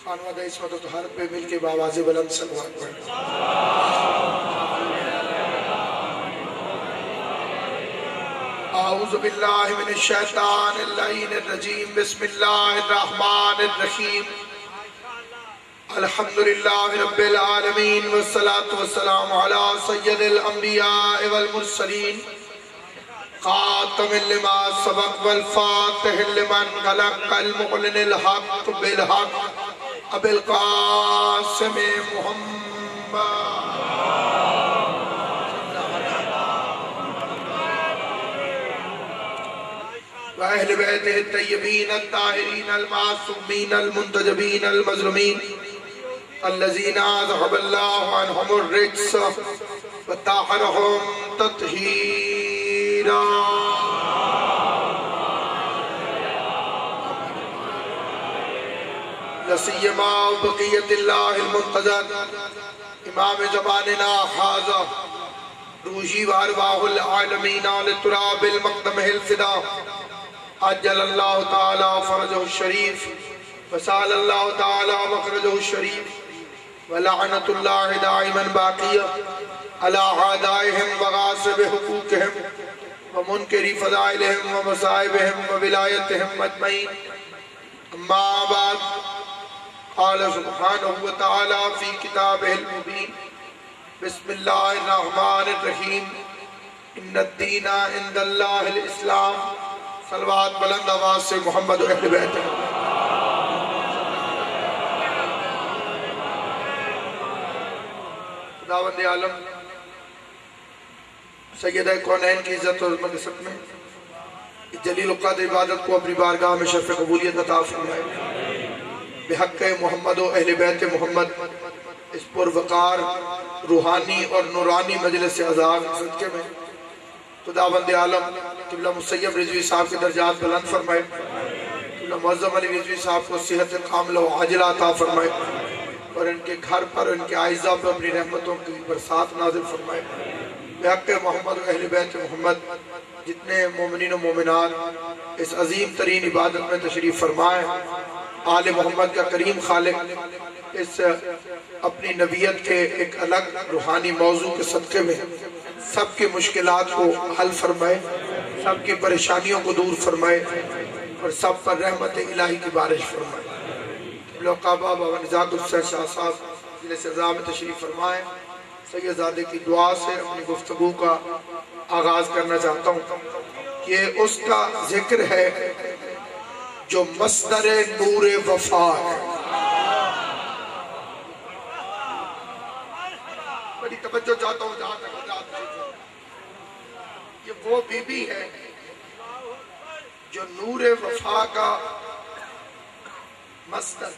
خانوادہ عصمت و طہارت پہ مل کے بآواز بلند صلوات پڑھیں۔ اعوذ باللہ من الشیطان اللعین الرجیم بسم اللہ الرحمن الرحیم الحمدللہ رب العالمین والصلاة والسلام علی سید الانبیاء والمرسلین خاتم لما سبق والفاتح لمن غلق المعلن الحق بالحق ابو القاسم محمد وأهل بيته الطيبين الطاهرين المعصومين المنتجبين المظلومين الذين أذهب الله عنهم الرجس وطهرهم تطهيرا لا سيما بقية الله المنتظر إمام زماننا هذا روحي وأرواح العالمين للتراب المقدمه الفدا عجل اللہ تعالی فرجہ الشریف وسال اللہ تعالی مخرجہ الشریف ولعنت اللہ دائما باقیہ علی عادائهم وغاصب حقوقهم ومنکری فضائلهم ومصائبهم وولایتهم مجمعین اما بعد قال سبحانہ وتعالی فی کتابہ المبین بسم اللہ الرحمن الرحیم ان الدین عند اللہ الاسلام صلوات بلند آواز سے محمد و اہل بیت خداوند عالم سیدہ کونین کی عزت و عظمت میں جلیل القدر عبادت کو اپنی بارگاہ میں شرف قبولیت عطا فرمائے بحق محمد و اہل بیت محمد اس پروقار روحانی اور نورانی مجلس عذاب صدقے میں خداوند عالم قبلہ مسیب رضوی صاحب کے درجات بلند فرمائے قبلہ معظم علی رضوی صاحب کو صحت کاملہ و عاجلہ عطا فرمائے اور ان کے گھر پر ان کے اعزاء پر اپنی رحمتوں کی برسات نازل فرمائے بحق محمد و اہل بیت محمد جتنے مومنین و مومنات اس عظیم ترین عبادت میں تشریف فرمائے آل محمد کا کریم خالق اس اپنی نبیت کے ایک الگ روحانی موضوع کے صدقے میں سب کی مشکلات کو حل فرمائے سب کی پریشانیوں کو دور فرمائے اور سب پر رحمت الہی کی بارش فرمائے لوقابہ بابا نزاد حسین شاہ صاحب جلسہ عزا میں تشریف فرمائے سید زادے کی دعا سے اپنی گفتگو کا آغاز کرنا چاہتا ہوں یہ اس کا ذکر ہے جو مصدر نور وفا ہے بڑی توجہ چاہتا ہوں جہاں تک یہ وہ بی بی ہے جو نور وفا کا مصدر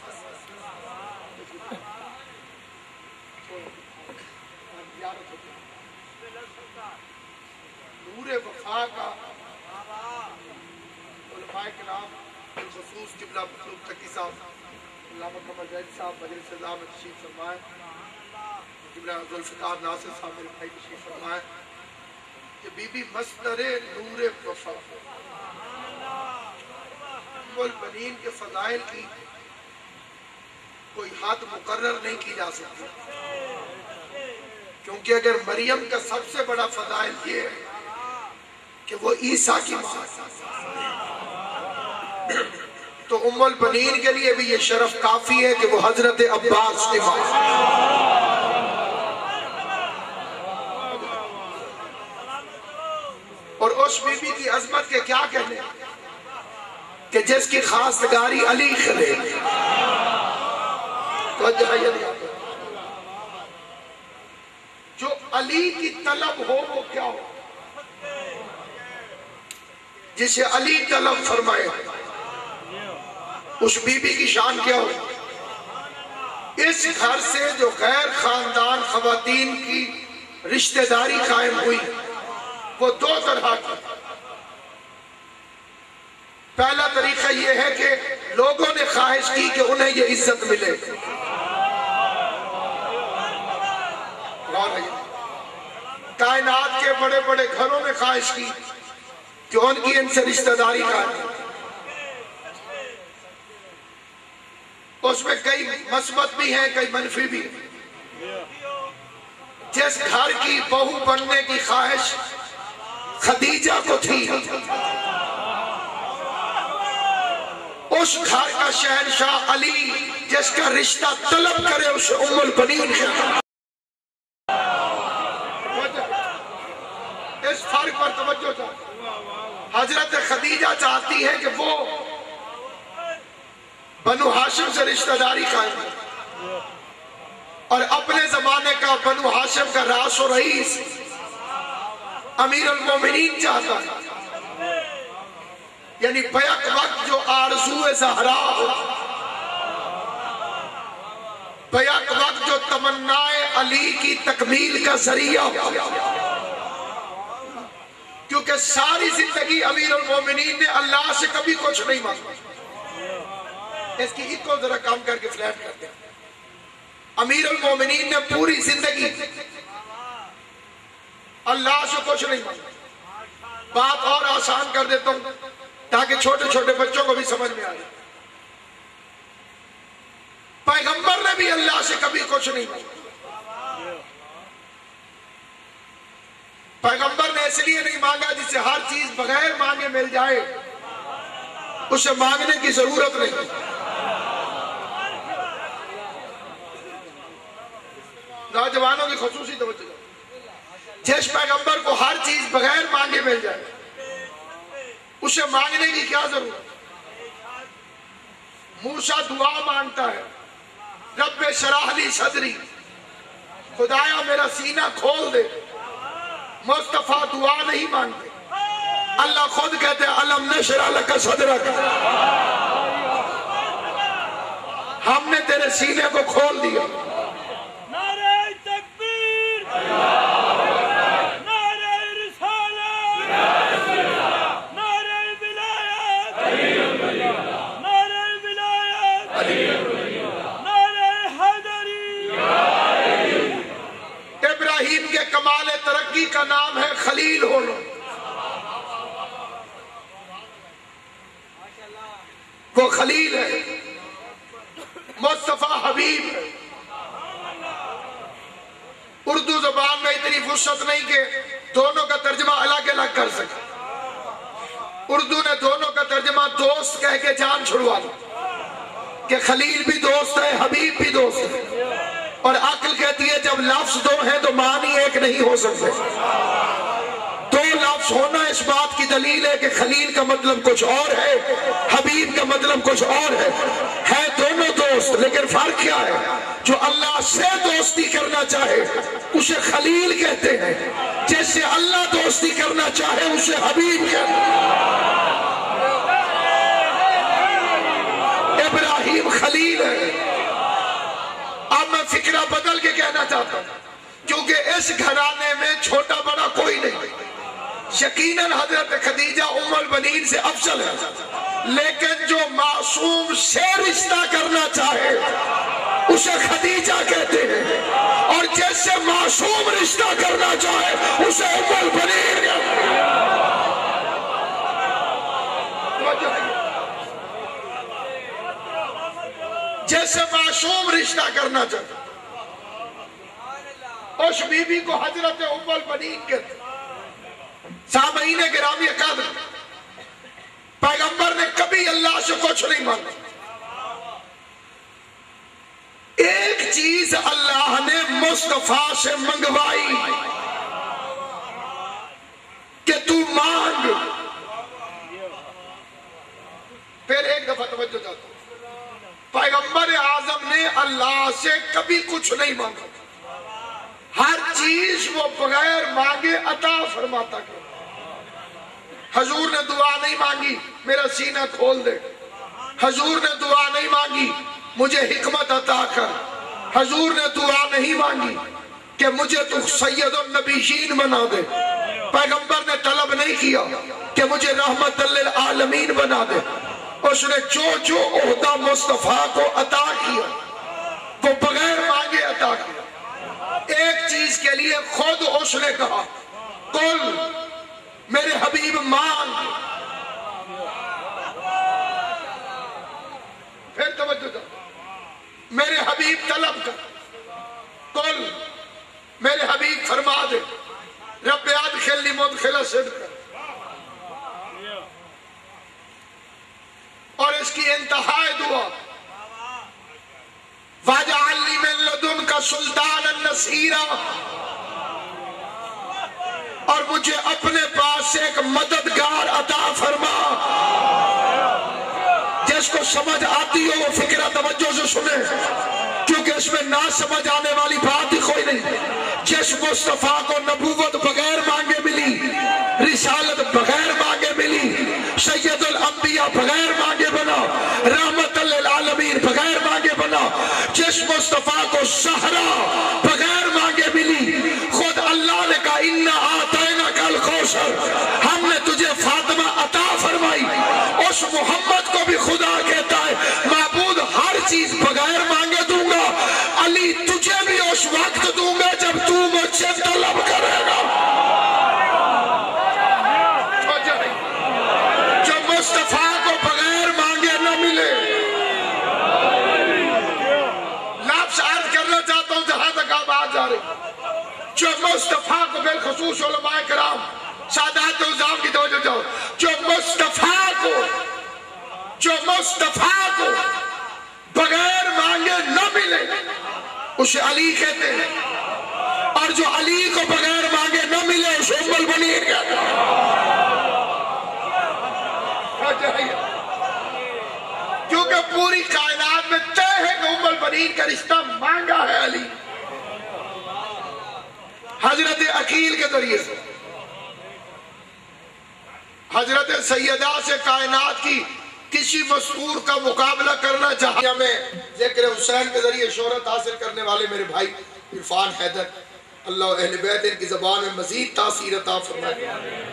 نور وفا کا علماء کرام بالخصوص قبلہ مطلوب تقی صاحب علامہ قمر جائد صاحب مجلس عزا میں تشریف فرمائے قبلہ ذوالفقار ناصر صاحب میرے بھائی تشریف فرمائے کہ بی بی مصدر نور وفا ام البنین کے فضائل کی کوئی حد مقرر نہیں کی جا سکتی کیونکہ اگر مریم کا سب سے بڑا فضائل یہ ہے کہ وہ عیسیٰ کی ماں تو ام البنین کے لیے بھی یہ شرف کافی ہے کہ وہ حضرت عباس کی ماں اور اس بی بی کی عظمت کے کیا کہنے کہ جس کی خواستگاری علی کرے جو علی کی طلب ہو وہ کیا ہو جسے علی طلب فرمائے اس بی بی کی شان کیا ہو اس گھر سے جو غیر خاندان خواتین کی رشتہ داری قائم ہوئی وہ دو طرح کی پہلا طریقہ یہ ہے کہ لوگوں نے خواہش کی کہ انہیں یہ عزت ملے کائنات کے بڑے بڑے گھروں میں خواہش کی کہ ان کی ان سے رشتہ داری قائم اس میں کئی مثبت بھی ہیں کئی منفی بھی ہیں۔ جس گھر کی بہو بننے کی خواہش خدیجہ کو تھی، اس گھر کا شہنشاہ علی جس کا رشتہ طلب کرے اسے ام البنین کہتے ہیں۔ اس فرق پر توجہ چاہتے ہیں۔ حضرت خدیجہ چاہتی ہے کہ وہ بنو ہاشم سے رشتہ داری قائم ہے، اور اپنے زمانے کا بنو ہاشم کا راس و رئیس امیر المومنین چاہتا ہے، یعنی بیک وقت جو آرزو زہرا ہو، بیک وقت جو تمنائے علی کی تکمیل کا ذریعہ ہو، کیونکہ ساری زندگی امیر المومنین نے اللہ سے کبھی کچھ نہیں مانگا۔ اس کی ایک کو ذرا کام کر کے فلیٹ کرتے ہیں۔ امیر المومنین نے پوری زندگی اللہ سے کچھ نہیں مانگا۔ بات اور آسان کر دیتا ہوں تاکہ چھوٹے چھوٹے بچوں کو بھی سمجھ میں آئے۔ پیغمبر نے بھی اللہ سے کبھی کچھ نہیں مانگا۔ پیغمبر نے اس لیے نہیں مانگا جسے ہر چیز بغیر مانگے مل جائے، اسے مانگنے کی ضرورت نہیں۔ نوجوانوں کی خصوصی توجہ، جس پیغمبر کو ہر چیز بغیر مانگے مل جائے اسے مانگنے کی کیا ضرورت؟ موسیٰ دعا مانگتا ہے، رب شرح لی صدری، خدایا میرا سینہ کھول دے۔ مصطفیٰ دعا نہیں مانگتے، اللہ خود کہتے ہیں الم نشرح لک صدرک، ہم نے تیرے سینے کو کھول دیا۔ ابراہیم کے کمال ترقی کا نام ہے خلیل ہونا۔ وہ خلیل ہے، مصطفیٰ حبیب ہے۔ اردو زبان میں اتنی وسعت نہیں کہ دونوں کا ترجمہ الگ الگ کر سکے۔ اردو نے دونوں کا ترجمہ دوست کہہ کے جان چھڑوا دی کہ خلیل بھی دوست ہے، حبیب بھی دوست ہے، اور عقل کہتی ہے جب لفظ دو ہیں تو معنی ایک نہیں ہو سکتے۔ دو لفظ ہونا اس بات کی دلیل ہے کہ خلیل کا مطلب کچھ اور ہے، حبیب کا مطلب کچھ اور ہے دونوں دوست، لیکن فرق کیا ہے؟ جو اللہ سے دوستی کرنا چاہے اسے خلیل کہتے ہیں، جیسے اللہ دوستی کرنا چاہے اسے حبیب کہتے ہیں۔ ابراہیم خلیل ہے۔ اب میں فکرہ بدل کے کہنا چاہتا ہوں، کیونکہ اس گھرانے میں چھوٹا بڑا کوئی نہیں، یقیناً حضرت خدیجہ ام البنین سے افضل ہے، لیکن جو معصوم سے رشتہ کرنا چاہے اسے خدیجہ کہتے ہیں، اور جیسے معصوم رشتہ کرنا چاہے اسے ام البنین کہتے ہیں۔ جیسے معصوم رشتہ کرنا چاہے اس بی بی کو حضرت ام البنین کہتے ہیں۔ سامعین گرامی قدر، پیغمبر نے کبھی اللہ سے کچھ نہیں مانگا۔ ایک چیز اللہ نے مصطفیٰ سے منگوائی کہ تو مانگ۔ پھر ایک دفعہ توجہ چاہتا ہوں، پیغمبر اعظم نے اللہ سے کبھی کچھ نہیں مانگا، ہر چیز وہ بغیر مانگے عطا فرماتا گیا۔ حضور نے دعا نہیں مانگی میرا سینہ کھول دے، حضور نے دعا نہیں مانگی مجھے حکمت عطا کر، حضور نے دعا نہیں مانگی کہ مجھے تو سید النبیین بنا دے، پیغمبر نے طلب نہیں کیا کہ مجھے رحمت للعالمین بنا دے۔ اس نے جو عہدہ مصطفیٰ کو عطا کیا وہ بغیر مانگے عطا کیا۔ ایک چیز کے لیے خود اس نے کہا قل میرے حبیب مانگ۔ پھر توجہ دو، میرے حبیب طلب کر، قل میرے حبیب فرما دے رب ادخلنی مدخل صدق، اور اس کی انتہائی دعا واجعلنی من لدنک سلطانا نصیرا، اور مجھے اپنے پاس سے ایک مددگار عطا فرما۔ جس کو سمجھ آتی ہو وہ فکرہ توجہ سے سنے، کیونکہ اس میں نہ سمجھ آنے والی بات ہی کوئی نہیں۔ جس مصطفیٰ کو نبوت بغیر مانگے ملی، رسالت بغیر مانگے ملی، سید الانبیاء بغیر مانگے بنا، رحمت للعالمین بغیر مانگے بنا، جس مصطفیٰ کو صحرا بغیر مانگے ملی، خود اللہ نے کہا اِنَّا آتَيْنَاكَ الْكَوْثَرَ، ہم نے تجھے فاطمہ عطا فرمائی۔ اس محمد کو بھی خدا کہتا ہے معبود ہر چیز بغیر مانگے دوں گا، علی تجھے بھی اس وقت دوں گا جب تو مجھ سے طلب کرے گا۔ جو مصطفیٰ کو بغیر مانگے نہ ملے، لفظ عرض کرنا چاہتا ہوں جہاں تک آپ آ جا رہے، جو مصطفیٰ کو بالخصوص علماء کرام سادات عظام کی توجہ جاؤ، جو مصطفیٰ کو بغیر مانگے نہ ملے اسے علی کہتے ہیں، اور جو علی کو بغیر مانگے نہ ملے اسے ام البنین کہتے ہیں۔ کیونکہ پوری کائنات میں طے ہے کہ ام البنین کا رشتہ مانگا ہے علی، حضرت عقیل کے ذریعے سے۔ حضرت سیدہ سے کائنات کی کسی مذکور کا مقابلہ کرنا چاہیے، میں ذکر حسین کے ذریعے شہرت حاصل کرنے والے میرے بھائی عرفان حیدر، اللہ و اہل بیت ان کی زبان میں مزید تاثیر عطا فرمائے،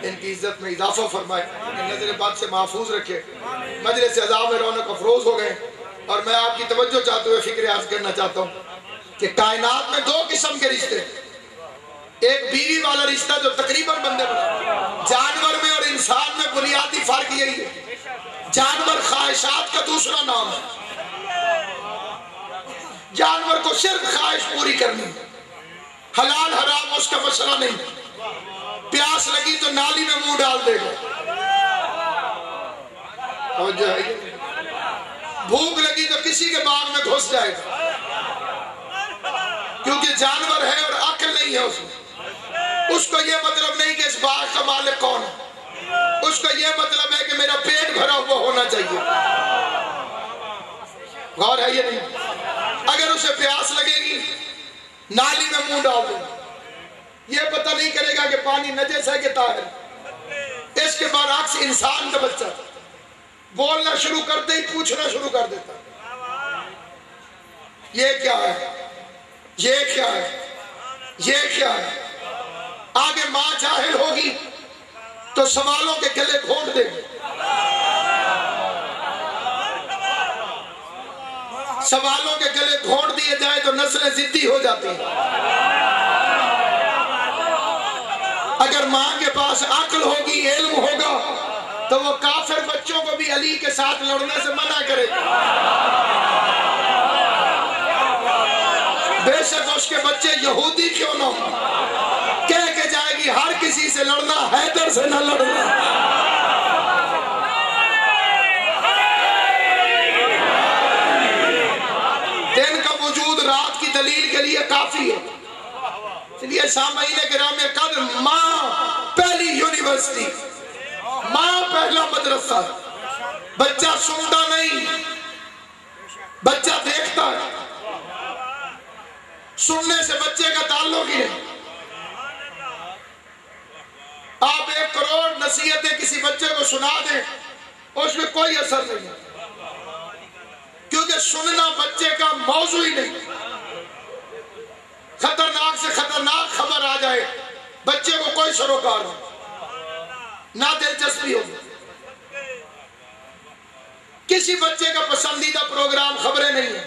ان کی عزت میں اضافہ فرمائے، ان نظر بد سے محفوظ رکھے۔ مجلس اعزاز میں رونق افروز ہو گئے، اور میں آپ کی توجہ چاہتے ہوئے فکر عرض کرنا چاہتا ہوں کہ کائنات میں دو قسم کے رشتے، ایک بیوی والا رشتہ جو تقریباً بندے بنا، جانور میں اور انسان میں بنیادی فرق یہی ہے، جانور خواہشات کا دوسرا نام ہے، جانور کو صرف خواہش پوری کرنی ہے، حلال حرام اس کا مسئلہ نہیں، پیاس لگی تو نالی میں منہ ڈال دے گا، بھوک لگی تو کسی کے باغ میں گھس جائے گا، کیونکہ جانور ہے اور عقل نہیں ہے اس میں۔ اس کو یہ مطلب نہیں کہ اس باغ کا مالک کون ہے، اس کو یہ مطلب ہے کہ میرا پیٹ بھرا ہوا ہونا چاہیے۔ غور ہے یہ نہیں؟ اگر اسے پیاس لگے گی نالی میں منہ ڈال دے، یہ پتہ نہیں کرے گا کہ پانی نجس ہے کہ طاہر۔ اس کے برعکس انسان کا بچہ بولنا شروع کرتے ہی پوچھنا شروع کر دیتا، یہ کیا ہے، یہ کیا ہے، یہ کیا ہے۔ آگے ماں جاہل ہوگی تو سوالوں کے گلے گھونٹ دے گی، سوالوں کے گلے گھونٹ دیے جائیں تو نسلیں ضدی ہو جاتی ہیں۔ اگر ماں کے پاس عقل ہوگی، علم ہوگا، تو وہ کافر بچوں کو بھی علی کے ساتھ لڑنے سے منع کرے گا، بے شک اس کے بچے یہودی کیوں نہ ہوں، کہہ کے جائے گی ہر کسی سے لڑنا، حیدر سے نہ لڑنا۔ دن کا وجود رات کی دلیل کے لیے کافی ہے۔ اس لیے سامعین کرام قدر، ماں پہلی یونیورسٹی، ماں پہلا مدرسہ، بچہ سنتا نہیں، بچہ دیکھتا ہے، سننے سے بچے کا تعلق ہی ہے۔ آپ 1 کروڑ نصیحتیں کسی بچے کو سنا دیں، اس میں کوئی اثر نہیں ہے، کیونکہ سننا بچے کا موضوع ہی نہیں۔ خطرناک سے خطرناک خبر آ جائے، بچے کو کوئی سروکار نہیں، نہ دلچسپی ہوگی۔ کسی بچے کا پسندیدہ پروگرام خبریں نہیں ہے۔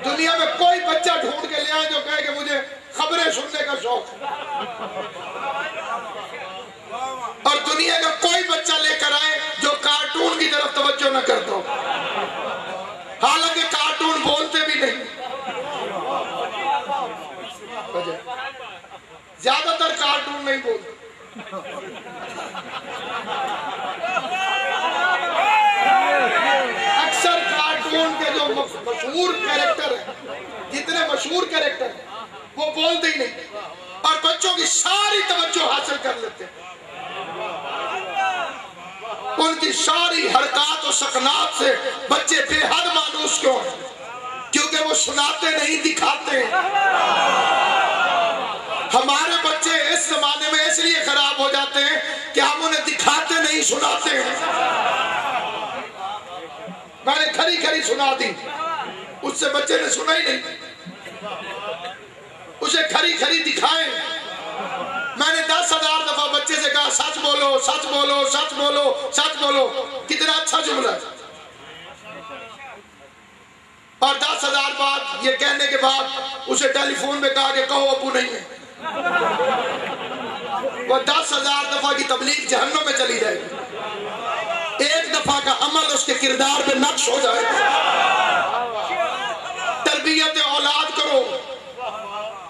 دنیا میں کوئی بچہ ڈھونڈ کے لے آئے جو کہے کہ مجھے خبریں سننے کا شوق ہے، اور دنیا کا کوئی بچہ لے کر آئے جو کارٹون کی طرف توجہ نہ کرتا ہو۔ کارٹون نہیں بولتے. اکثر کارٹون کے جو مشہور کیریکٹر ہیں، جتنے مشہور کیریکٹر ہیں وہ بولتے ہی نہیں اور بچوں کی ساری توجہ حاصل کر لیتے ہیں. ان کی ساری حرکات و سکنات سے بچے بے حد مانوس کیوں ہیں؟ کیونکہ وہ سناتے نہیں دکھاتے ہیں. ہمارے بچے اس زمانے میں اس لیے خراب ہو جاتے ہیں کہ ہم انہیں دکھاتے نہیں سناتے ہیں. میں نے کھری کھری سنا دی، اس سے بچے نے سنا ہی نہیں. اسے کھری کھری دکھائیں. میں نے 10,000 دفعہ بچے سے کہا سچ بولو سچ بولو سچ بولو سچ بولو. کتنا اچھا جملہ ہے. اور 10,000 بات یہ کہنے کے بعد اسے ٹیلی فون میں کہا کہ کہو ابو نہیں ہے. وہ 10,000 دفعہ کی تبلیغ جہنم میں چلی جائے گی. ایک دفعہ کا عمل اس کے کردار پہ نقش ہو جائے گا. تربیت اولاد کرو،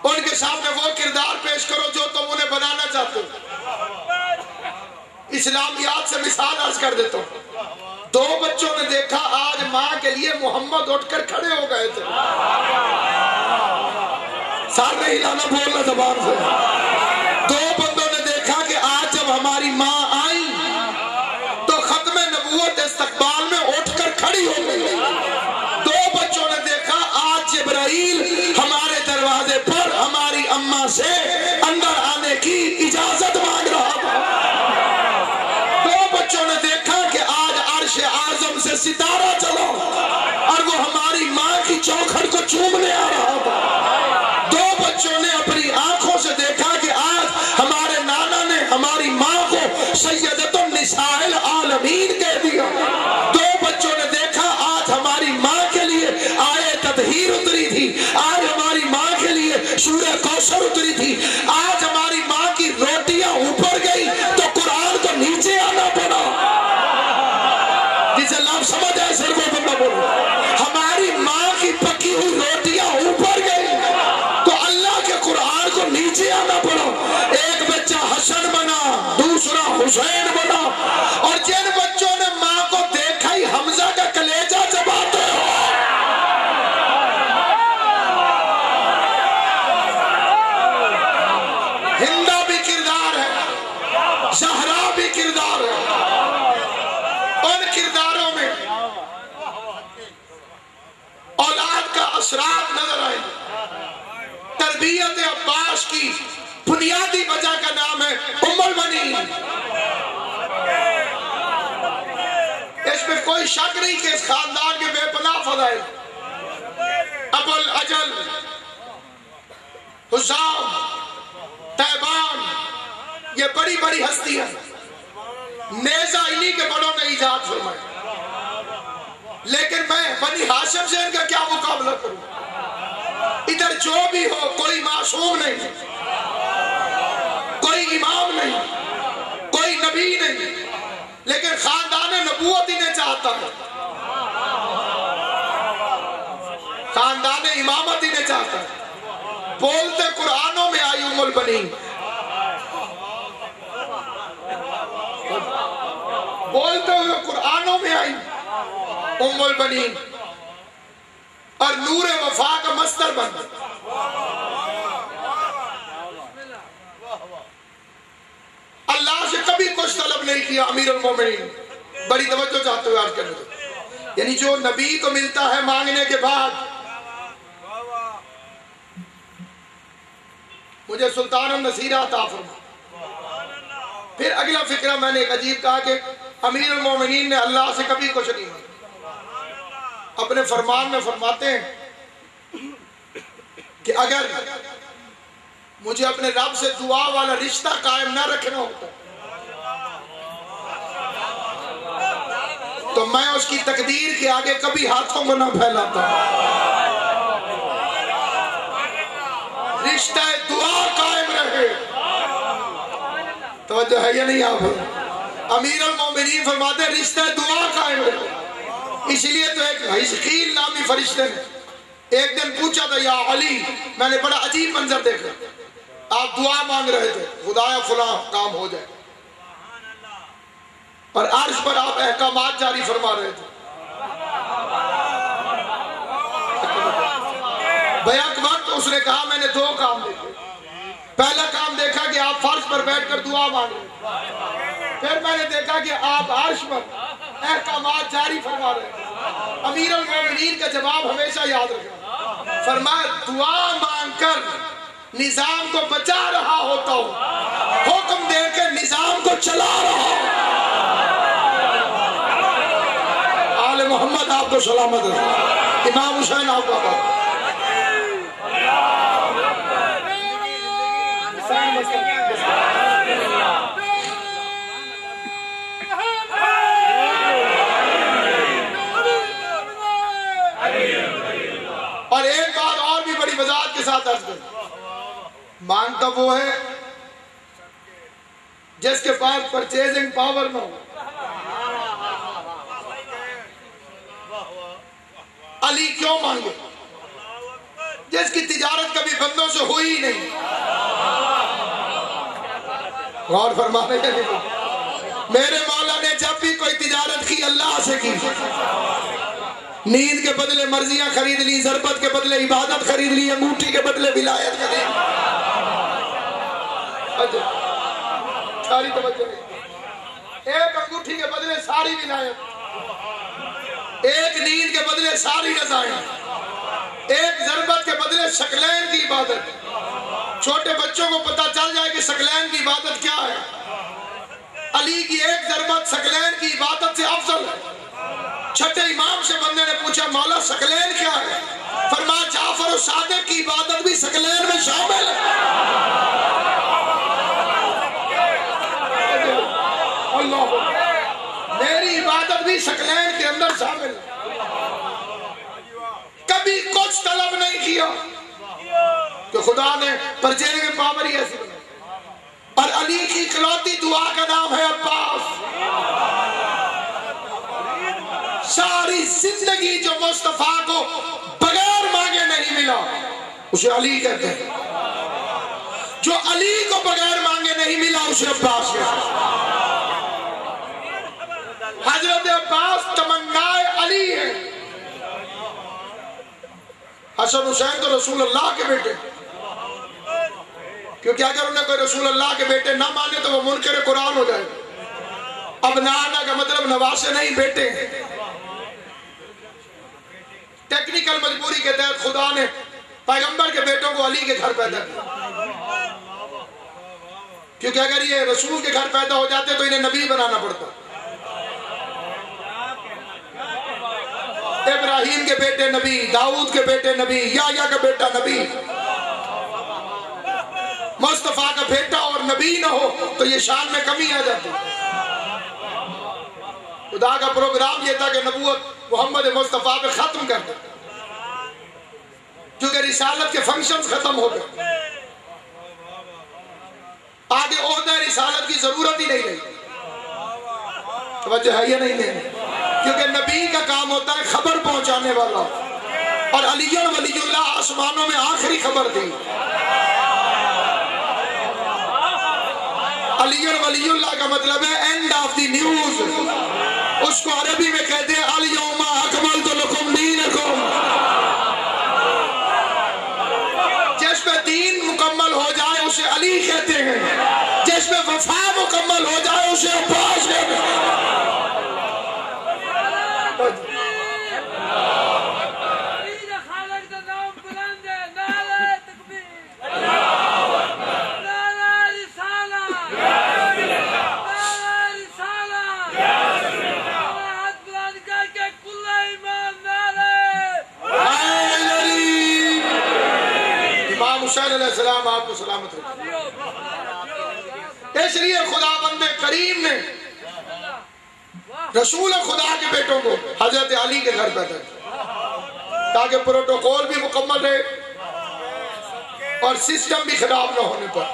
ان کے سامنے وہ کردار پیش کرو جو تم انہیں بنانا چاہتے ہو. اسلامیات سے مثال عرض کر دیتا ہوں. 2 بچوں نے دیکھا آج ماں کے لیے محمد اٹھ کر کھڑے ہو گئے تھے. سار نہیں ہلانا، بولنا زبان سے. 2 بندوں نے دیکھا کہ آج جب ہماری ماں آئی تو ختم نبوت استقبال میں اٹھ کر کھڑی ہو گئی. 2 بچوں نے دیکھا آج جبرائیل ہمارے دروازے پر ہماری اماں سے اندر آنے کی اجازت مانگ رہا تھا. 2 بچوں نے دیکھا کہ آج عرش اعظم سے ستارہ چلا اور وہ ہماری ماں کی چوکھٹ کو چومنے آ رہا تھا. 2 بچوں نے اپنی آنکھوں سے دیکھا کہ آج ہمارے نانا نے ہماری ماں کو سیدۃ النساء العالمین کہہ دیا. 2 بچوں نے دیکھا آج ہماری ماں کے لیے آیت تطہیر اتری تھی، آج ہماری ماں کے لیے سورہ کوثر اتری تھی، آج ہماری ماں کی روٹیاں اوپر گئی تو قرآن کو نیچے آنا پڑا. جسے لفظ سمجھ آئے سر کو بندہ بولو. ہماری ماں کی پکی ہوئی روٹیاں اوپر گئی تو اللہ کے قرآن کو نیچے آنا پڑا. ایک بچہ حسن بنا، دوسرا حسین بنا. اور جن بچوں نے ماں کو دیکھا ہی حمزہ کا کلیجہ چباتے ہو. ہندہ بھی کردار ہے، زہرا بھی کردار ہے. ان کرداروں میں اولاد کا اثرات نظر آئے. تربیت عباس کی بنیادی وجہ کا نام ہے ام المنین. اس میں کوئی شک نہیں کہ اس خاندان کے بے پناہ فضائل ابو الاجل، حسام، تیبان، یہ بڑی بڑی ہستیاں. نیزہ انہی کے بڑوں نے ایجاد فرمایا. لیکن میں بنی ہاشم سے ان کا کیا مقابلہ کروں؟ ادھر جو بھی ہو کوئی معصوم نہیں، کوئی امام نہیں، کوئی نبی نہیں، لیکن خاندان نبوت انہیں چاہتا ہے، خاندان امامت انہیں چاہتا ہے. بولتے قرآنوں میں آئی ام البنین، بولتے ہوئے قرآنوں میں آئی ام البنین اور نور وفا کا مصدر بن گئی. اللہ سے کبھی کچھ طلب نہیں کیا امیر المومنین. بڑی توجہ چاہتے ہوئے عرض کرنے دو. یعنی جو نبی کو ملتا ہے مانگنے کے بعد. مجھے سلطان النصیر عطا فرما. پھر اگلا فکرہ میں نے ایک عجیب کہا کہ امیر المومنین نے اللہ سے کبھی کچھ نہیں مانگا. اپنے فرمان میں فرماتے ہیں کہ اگر مجھے اپنے رب سے دعا والا رشتہ قائم نہ رکھنا ہوتا تو میں اس کی تقدیر کے آگے کبھی ہاتھوں کو نہ پھیلاتا. رشتہ دعا قائم رہے. توجہ ہے یا نہیں آپ؟ امیر المومنین فرماتے ہیں رشتہ دعا قائم رہے. اس لیے تو ایک حزقیل نامی فرشتے نے ایک دن پوچھا تھا یا علی. میں نے بڑا عجیب منظر دیکھا. آپ دعا مانگ رہے تھے خدایا فلاں کام ہو جائے، اور عرش پر آپ احکامات جاری فرما رہے تھے۔ بیک وقت اس نے کہا میں نے دو کام دیکھے، پہلا کام دیکھا کہ آپ فرش پر بیٹھ کر دعا مانگ رہے، پھر میں نے دیکھا کہ آپ عرش پر احکامات جاری فرما رہے ہیں۔ امیر المومنین کا جواب ہمیشہ یاد رکھنا، فرمایا دعا مانگ کر نظام کو بچا رہا ہوتا ہوں، حکم دے کے نظام کو چلا رہا ہوں۔ آل محمد آپ کو سلامت رکھے، امام حسین آپ کو بات۔ اور ایک بات اور بھی بڑی وضاحت کے ساتھ عرض کریں، مانگتا وہ ہے جس کے پاس پرچیزنگ پاور نہ ہو۔ علی کیوں مانگے؟ جس کی تجارت کبھی بندوں سے ہوئی نہیں۔ غور فرمانے کے لیے میرے مولا نے جب بھی کوئی تجارت کی اللہ سے کی، نیند کے بدلے مرضیاں خرید لی، ضربت کے بدلے عبادت خرید لی، انگوٹھی کے بدلے ولایت خرید لی۔ ساری توجہ ایک انگوٹھی کے بدلے ساری ولایت، ایک نیند کے بدلے ساری رضائیں، ایک ضربت کے بدلے ثقلین کی عبادت۔ چھوٹے بچوں کو پتہ چل جائے کہ ثقلین کی عبادت کیا ہے، علی کی ایک ضربت ثقلین کی عبادت سے افضل ہے۔ چھٹے امام سے بندے نے پوچھا مولا ثقلین کیا ہے؟ فرمایا جعفر و صادق کی عبادت بھی ثقلین میں شامل ہے۔ اللہ میری عبادت بھی ثقلین کے اندر شامل ہے۔ کبھی کچھ طلب نہیں کیا کہ خدا نے پرچیزنگ پاور ہی ایسی بنائی۔ اور علی کی اکلوتی دعا کا نام ہے عباس۔ ساری زندگی جو مصطفیٰ کو بغیر مانگے نہیں ملا اسے علی کہتے ہیں، جو علی کو بغیر مانگے نہیں ملا اسے عباس کہتے ہیں۔ حضرت عباس تمنائے علی ہے۔ حسن حسین تو رسول اللہ کے بیٹے، کیونکہ اگر انہیں کوئی رسول اللہ کے بیٹے نہ مانے تو وہ منکر قرآن ہو جائے۔ اب نانا کا مطلب نواسے نہیں، بیٹے ہیں۔ ٹیکنیکل مجبوری کے تحت خدا نے پیغمبر کے بیٹوں کو علی کے گھر پیدا کیا، کیونکہ اگر یہ رسول کے گھر پیدا ہو جاتے تو انہیں نبی بنانا پڑتا۔ ابراہیم کے بیٹے نبی، داؤد کے بیٹے نبی، یحییٰ کا بیٹا نبی۔ مصطفیٰ کا بیٹا اور نبی نہ ہو تو یہ شان میں کمی آ جاتی۔ خدا کا پروگرام یہ تھا کہ نبوت محمد مصطفیٰ پہ ختم کر دے، کیونکہ رسالت کے فنکشنز ختم ہو گئے، آگے عہدہ رسالت کی ضرورت ہی نہیں رہی۔ توجہ ہے یا نہیں ہے؟ کیونکہ نبی کا کام ہوتا ہے خبر پہنچانے والا، اور علی ولی اللہ آسمانوں میں آخری خبر تھی۔ علی ولی اللہ کا مطلب ہے اینڈ آف دی نیوز۔ اس کو عربی میں کہتے ہیں الیوم اکملت لکم دینکم۔ جس میں دین مکمل ہو جائے اسے علی کہتے ہیں، جس میں وفا مکمل ہو جائے اسے عباس کہتے ہیں۔ السلام آپ کو سلامت رکھیں۔ اس لیے خدا بند کریم نے رسول خدا کے بیٹوں کو حضرت علی کے گھر پیدا کیا تاکہ پروٹوکول بھی مکمل رہے اور سسٹم بھی خراب نہ ہونے پر۔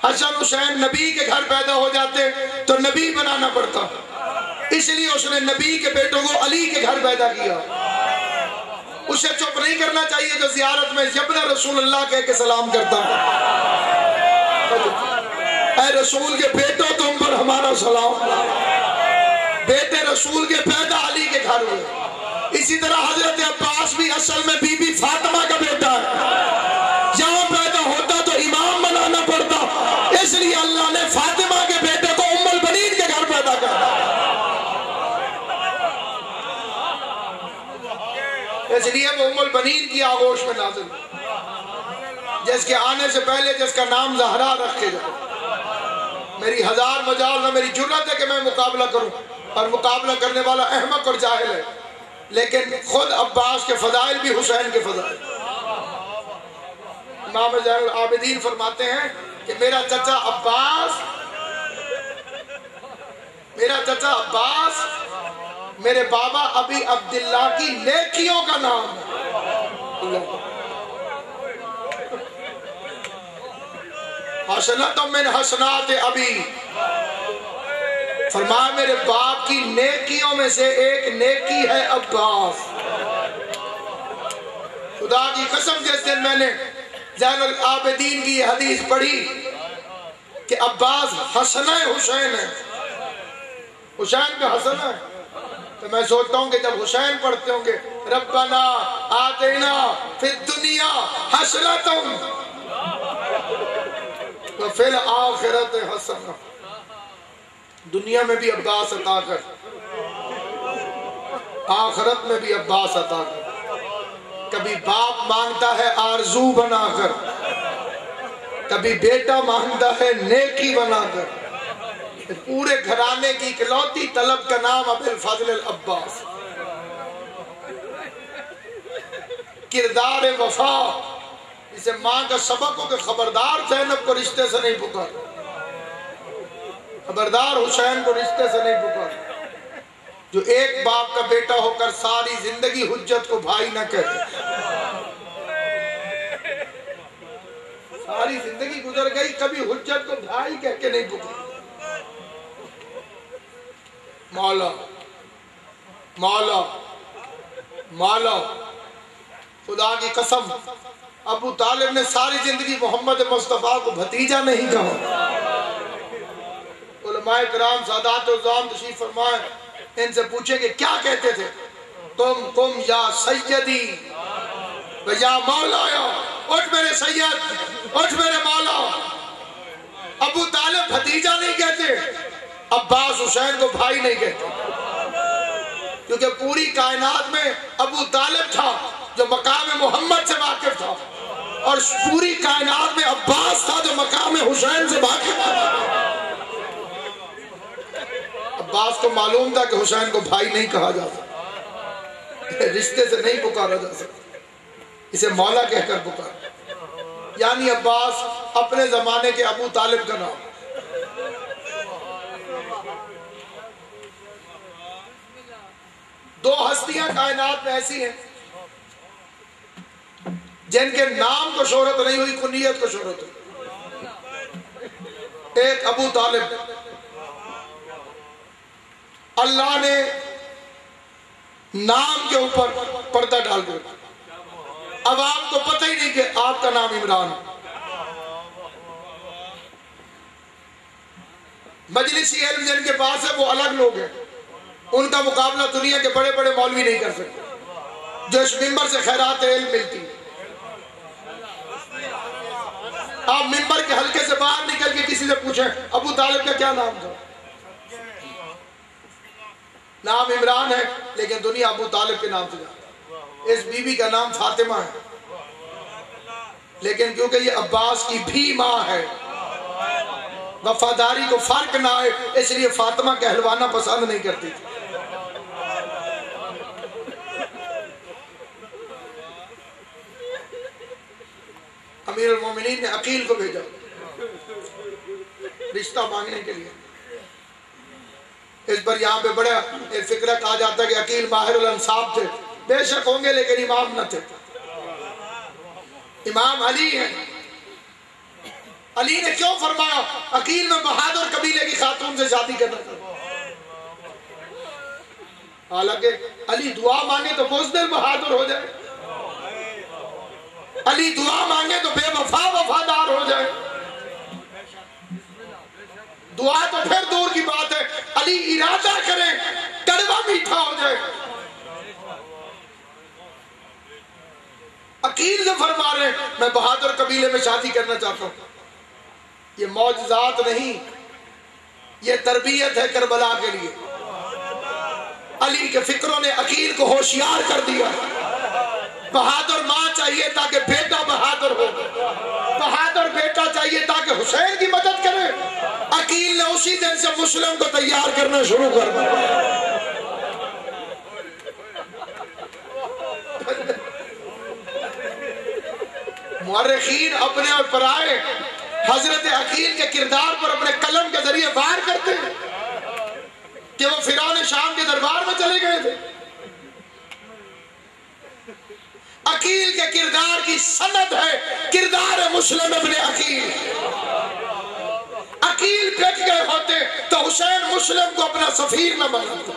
حسن حسین نبی کے گھر پیدا ہو جاتے تو نبی بنانا پڑتا، اس لیے اس نے نبی کے بیٹوں کو علی کے گھر پیدا کیا۔ اسے چپ نہیں کرنا چاہیے جو زیارت میں یبن رسول اللہ کہہ کے سلام کرتا ہے. اے رسول کے بیٹوں تم پر ہمارا سلام. بیٹے رسول کے پیدا علی کے گھر ہوئے. اسی طرح حضرت عباس بھی اصل میں بی بی فاطمہ کا بیٹا ہے. جہاں پیدا ہوتا تو امام بنانا پڑتا, اس لیے اللہ نے فاطمہ کے بیٹے کو ام البنین کے گھر پیدا کرا. اس لیے وہ ام البنین کی آغوش میں نازل, جس کے آنے سے پہلے جس کا نام زہرا رکھے جائے. میری ہزار مجال میں میری جرات ہے کہ میں مقابلہ کروں, اور مقابلہ کرنے والا احمق اور جاہل ہے, لیکن خود عباس کے فضائل بھی حسین کے فضائل. امام زین العابدین فرماتے ہیں کہ میرا چچا عباس میرے بابا ابی عبداللہ کی نیکیوں کا نام ہے. حسنۃ من حسنات ابی, فرمایا میرے باپ کی نیکیوں میں سے ایک نیکی ہے عباس. خدا کی قسم جس دن میں نے زین العابدین کی یہ حدیث پڑھی کہ عباس حسن حسین ہے, حسین کا حسن ہے, تو میں سوچتا ہوں کہ جب حسین پڑھتے ہوں گے ربنا آتینا فی الدنیا حسنۃ وفی الآخرۃ حسنہ, دنیا میں بھی عباس عطا کر, آخرت میں بھی عباس عطا کر. کبھی باپ مانگتا ہے آرزو بنا کر, کبھی بیٹا مانگتا ہے نیکی بنا کر. پورے گھرانے کی اکلوتی طلب کا نام ابو الفضل العباس. کردار وفا, اسے ماں کا سبق ہو کہ خبردار زینب کو رشتے سے نہیں پکار, خبردار حسین کو رشتے سے نہیں پکار. جو ایک باپ کا بیٹا ہو کر ساری زندگی حجت کو بھائی نہ کہے, ساری زندگی گزر گئی کبھی حجت کو بھائی کہہ کے نہیں پکار. مولا مولا مولا, خدا کی قسم ابو طالب نے ساری زندگی محمد مصطفیٰ کو بھتیجا نہیں کہا. علماء کرام سادات الزام تشریف فرمائے, ان سے پوچھیں کہ کیا کہتے تھے, تم یا سیدی و یا مولایا, اٹھ میرے سید, اٹھ میرے مولا. ابو طالب بھتیجا نہیں کہتے, عباس حسین کو بھائی نہیں کہتے, کیونکہ پوری کائنات میں ابو طالب تھا جو مقام محمد سے واقف تھا, اور پوری کائنات میں عباس تھا جو مقام حسین سے واقف تھا. عباس کو معلوم تھا کہ حسین کو بھائی نہیں کہا جا سکتا, رشتے سے نہیں پکارا جا سکتا, اسے مولا کہہ کر پکارا. یعنی عباس اپنے زمانے کے ابو طالب کا نام. دو ہستیاں کائنات میں ایسی ہیں جن کے نام کو شہرت نہیں ہوئی, کنیت کو شہرت ہوئی. ایک ابو طالب, اللہ نے نام کے اوپر پردہ ڈال دیا, اب آپ کو پتہ ہی نہیں کہ آپ کا نام عمران. مجلسی علم جن کے پاس ہے وہ الگ لوگ ہیں, ان کا مقابلہ دنیا کے بڑے بڑے مولوی نہیں کر سکتے جو اس ممبر سے خیرات علم ملتی. آپ ممبر کے حلقے سے باہر نکل کے کسی سے پوچھیں ابو طالب کا کیا نام تھا, نام عمران ہے لیکن دنیا ابو طالب کے نام سے جانتا. اس بی بی کا نام فاطمہ ہے, لیکن کیونکہ یہ عباس کی بھی ماں ہے, وفاداری کو فرق نہ آئے, اس لیے فاطمہ کہلوانا پسند نہیں کرتی تھی. امیر المومنین نے عقیل کو بھیجا رشتہ مانگنے کے لیے. اس پر یہاں پہ بڑا ایک فکرہ کہا جاتا ہے کہ عقیل ماہر الانصاب تھے, بے شک ہوں گے لیکن امام نہ تھے. امام علی ہیں. علی نے کیوں فرمایا عقیل میں بہادر قبیلے کی خاتون سے شادی کرنا چاہتا, حالانکہ علی دعا مانگے تو بزدل بہادر ہو جائے. علی دعا مانگے تو بے وفا وفادار ہو جائے، دعا تو پھر دور کی بات ہے، علی ارادہ کرے کڑوا میٹھا ہو جائے۔ عقیل سے فرما رہے ہیں میں بہادر قبیلے میں شادی کرنا چاہتا ہوں، یہ معجزات نہیں، یہ تربیت ہے کربلا کے لیے۔ علی کے فکروں نے عقیل کو ہوشیار کر دیا۔ بہادر ماں چاہیے تاکہ بیٹا بہادر ہو، بہادر بیٹا چاہیے تاکہ حسین کی مدد کرے۔ عقیل نے اسی دن سے مسلم کو تیار کرنا شروع کر دیا۔ مورخین اپنے اور پرائے حضرت عقیل کے کردار پر اپنے قلم کے ذریعے وار کرتے ہیں کہ وہ فرعون شام کے دربار میں چلے گئے تھے۔ عقیل کے کردار کی سند ہے کردار مسلم ابن عقیل۔ عقیل بیٹھ گئے ہوتے تو حسین مسلم کو اپنا سفیر نہ بناتا۔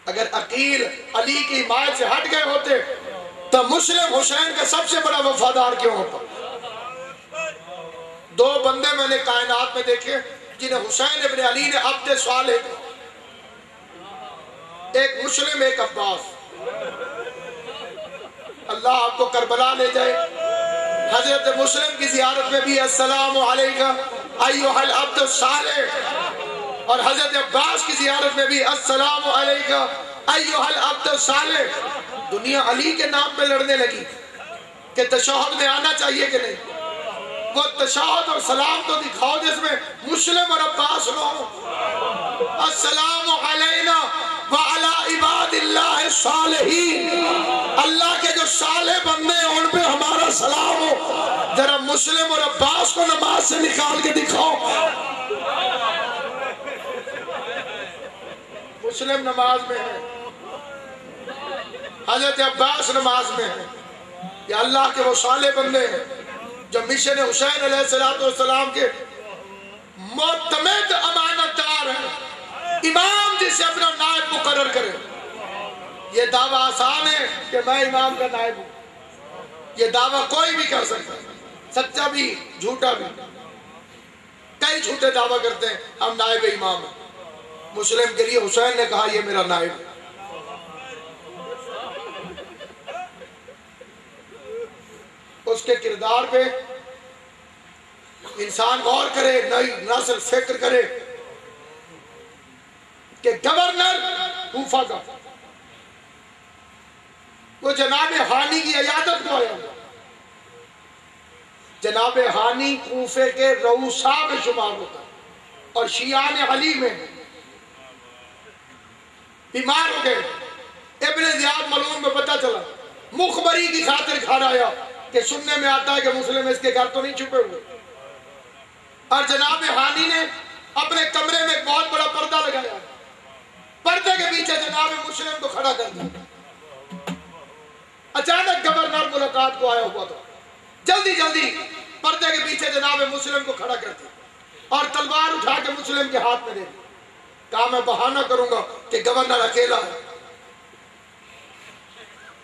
اگر عقیل علی کی حمایت سے ہٹ گئے ہوتے تو مسلم حسین کا سب سے بڑا وفادار کیوں ہوتا؟ دو بندے میں نے کائنات میں دیکھے جنہیں حسین ابن علی نے عبد صالح کہا، ایک مسلم ایک عباس۔ اللہ آپ کو کربلا لے جائے۔ حضرت مسلم کی زیارت میں بھی السلام علیکہ ایھا العبد الصالح، اور حضرت عباس کی زیارت میں بھی السلام علیکہ ایھا العبد الصالح۔ دنیا علی کے نام پہ لڑنے لگی کہ تشہد میں آنا چاہیے کہ نہیں۔ وہ تشہد اور سلام تو دکھاؤ جس میں مسلم اور عباس ہو۔ السلام علینا وعلی عباد اللہ الصالحین، اللہ کے جو صالح بندے ہیں ان پہ ہمارا سلام ہو۔ ذرا مسلم اور عباس کو نماز سے نکال کے دکھاؤ۔ مسلم نماز میں ہے، حضرت عباس نماز میں ہے۔ یہ اللہ کے وہ صالح بندے ہیں جو مشن حسین علیہ السلام کے معتمد امانت دار ہیں۔ امام جسے اپنا نائب مقرر کرے۔ یہ دعویٰ آسان ہے کہ میں امام کا نائب ہوں، یہ دعویٰ کوئی بھی کر سکتا ہے، سچا بھی جھوٹا بھی۔ کئی جھوٹے دعویٰ کرتے ہیں ہم نائب امام ہیں۔ مسلم کے لیے حسین نے کہا یہ میرا نائب ہے۔ اس کے کردار پہ انسان غور کرے، نئی نسل فکر کرے کہ گورنر کوفہ کا وہ جناب ہانی کی عیادت کو آیا، جناب ہانی کوفے کے رؤسا میں شمار ہوتا اور شیعان علی میں بیمار ہو گئے۔ ابن زیاد ملعون میں پتہ چلا، مخبری کی خاطر گھر آیا کہ سننے میں آتا ہے کہ مسلم اس کے گھر تو نہیں چھپے ہوئے، اور جناب ہانی نے اپنے کمرے میں ایک بہت بڑا پردہ لگایا، پردے کے پیچھے جناب مسلم کو کھڑا کر دیا۔ اچانک گورنر ملاقات کو آیا ہوا تھا، جلدی جلدی پردے کے پیچھے جناب مسلم کو کھڑا کر دیا اور تلوار اٹھا کے مسلم کے ہاتھ میں دے دی۔ کہا میں بہانہ کروں گا کہ گورنر اکیلا ہے،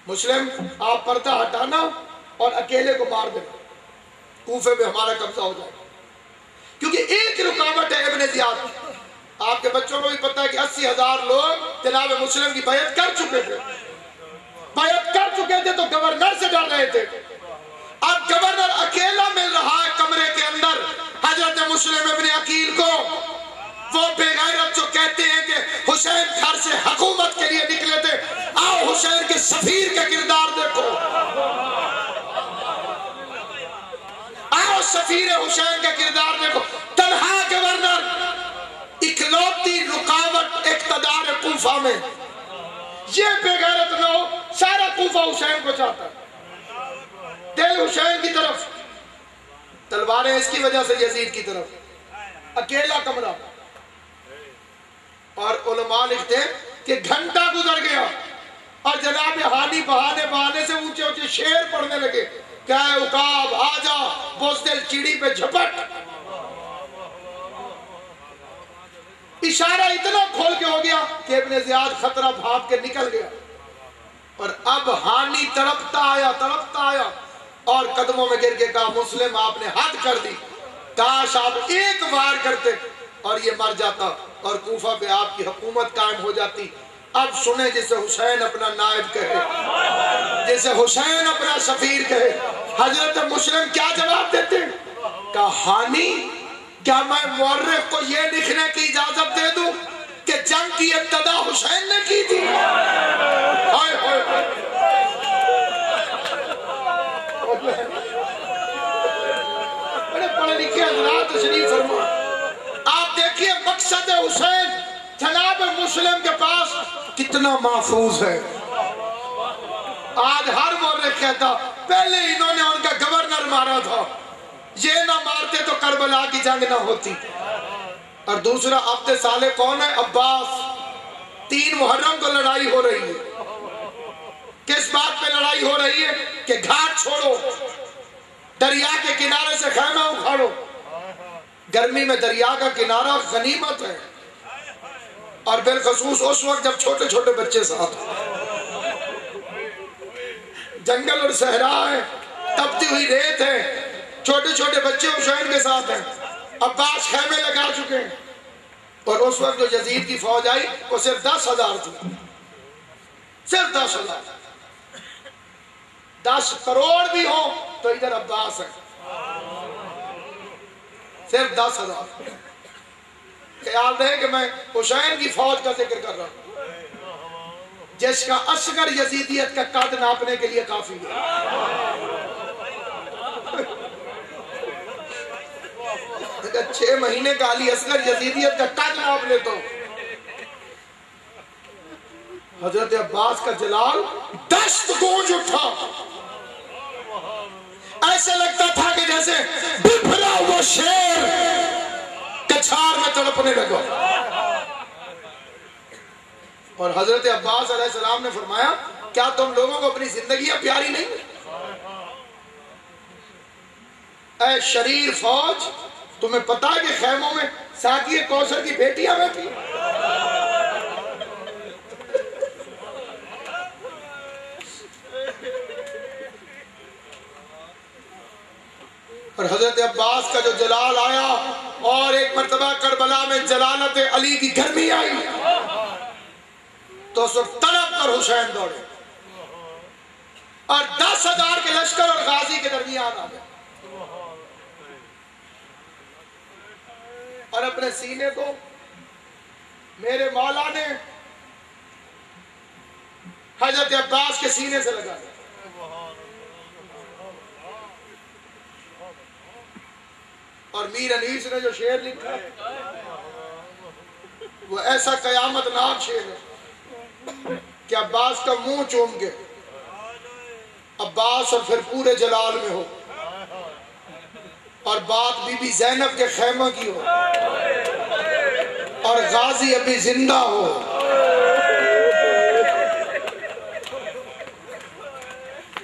مسلم آپ پردہ ہٹانا اور اکیلے کو مار دینا، کوفے میں ہمارا قبضہ ہو جائے گا۔ کیونکہ ایک رکاوٹ ہے ابن زیاد، آپ کے بچوں کو بھی پتہ ہے کہ 80,000 لوگ جناب مسلم کی بیعت کر چکے تھے، تو گورنر سے ڈر رہے تھے۔ اب گورنر اکیلا مل رہا ہے کمرے کے اندر حضرت مسلم ابن عقیل کو، وہ بے غیرت جو کہتے ہیں کہ حسین گھر سے حکومت کے لیے نکلے تھے، آؤ حسین کے سفیر کا کردار دیکھو، آؤ سفیر حسین کا کردار دیکھو۔ تنہا گورنر، اکلوتی رکاوٹ اقتدار کوفہ میں، یہ بے غیرت نہ ہو، سارا کوفہ حسین کو چاہتا ہے، دل حسین کی طرف، تلواریں اس کی وجہ سے یزید کی طرف، اکیلا کمرہ۔ اور علماء لکھتے ہیں کہ گھنٹہ گزر گیا اور جناب حالی بہانے سے اونچے اونچے شعر پڑھنے لگے کہ اے عقاب آجا بزدل چیڑی پہ جھپٹ۔ اشارہ اتنا کھول کے ہو گیا کہ ابن زیاد خطرہ بھاپ کے نکل گیا۔ اور اب ہانی تڑپتا آیا اور قدموں میں گر کے کہا مسلم آپ نے حد کر دی، کاش آپ ایک وار کرتے اور یہ مر جاتا اور کوفہ پہ آپ کی حکومت قائم ہو جاتی۔ اب سنیں جسے حسین اپنا نائب کہے، جسے حسین اپنا سفیر کہے، حضرت مسلم کیا جواب دیتے؟ کہا ہانی کیا میں مورخ کو یہ لکھنے کی اجازت دے دوں کہ جنگ کی ابتدا حسین نے کی تھی؟ بڑے پڑھے لکھے حضرات تشریف فرما، آپ دیکھیے مقصد حسین جناب مسلم کے پاس کتنا محفوظ ہے۔ آج ہر مورخ کہتا پہلے انہوں نے ان کا گورنر مارا تھا، یہ نہ مارتے تو کربلا کی جنگ نہ ہوتی۔ اور دوسرا عبد صالح کون ہے؟ عباس۔ 3 محرم کو لڑائی ہو رہی ہے، کس بات پہ لڑائی ہو رہی ہے؟ کہ گھاٹ چھوڑو، دریا کے کنارے سے خیمہ اکھاڑو۔ گرمی میں دریا کا کنارہ غنیمت ہے، اور بالخصوص اس وقت جب چھوٹے چھوٹے بچے ساتھ جنگل اور صحرا ہے، تپتی ہوئی ریت ہے، چھوٹے چھوٹے بچے حسین کے ساتھ ہیں، عباس خیمے لگا چکے ہیں۔ اور اس وقت جو یزید کی فوج آئی وہ صرف 10,000 تھی، صرف 10,000۔ 10 کروڑ بھی ہوں تو ادھر عباس ہے، صرف 10,000۔ خیال رہے کہ میں حسین کی فوج کا ذکر کر رہا ہوں جس کا اصغر یزیدیت کا قد ناپنے کے لیے کافی ہے۔ اگر 6 مہینے کا علی اصغر یزیدیت کا قد ناپ لے تو حضرت عباس کا جلال دشت گونج اٹھا، ایسے لگتا تھا کہ جیسے بپھرا وہ شیر کچھار میں تڑپنے لگا۔ اور حضرت عباس علیہ السلام نے فرمایا کیا تم لوگوں کو اپنی زندگیاں پیاری نہیں؟ اے شریر فوج، تمہیں پتا ہے کہ خیموں میں ساقی کوثر کی بیٹیاں بیٹھی؟ اور حضرت عباس کا جو جلال آیا اور ایک مرتبہ کربلا میں جلالت علی کی گرمی آئی تو اس وقت تڑپ کر حسین دوڑے اور 10,000 کے لشکر اور غازی کے درمیان آ گئے اور اپنے سینے کو میرے مولا نے حضرت عباس کے سینے سے لگا دیا۔ اور میر انیس نے جو شعر لکھا وہ ایسا قیامت ناک شعر ہے کہ عباس کا منہ چوم کے عباس اور پھر پورے جلال میں ہو اور بات بی بی زینب کے خیمہ کی ہو اور غازی ابھی زندہ ہو۔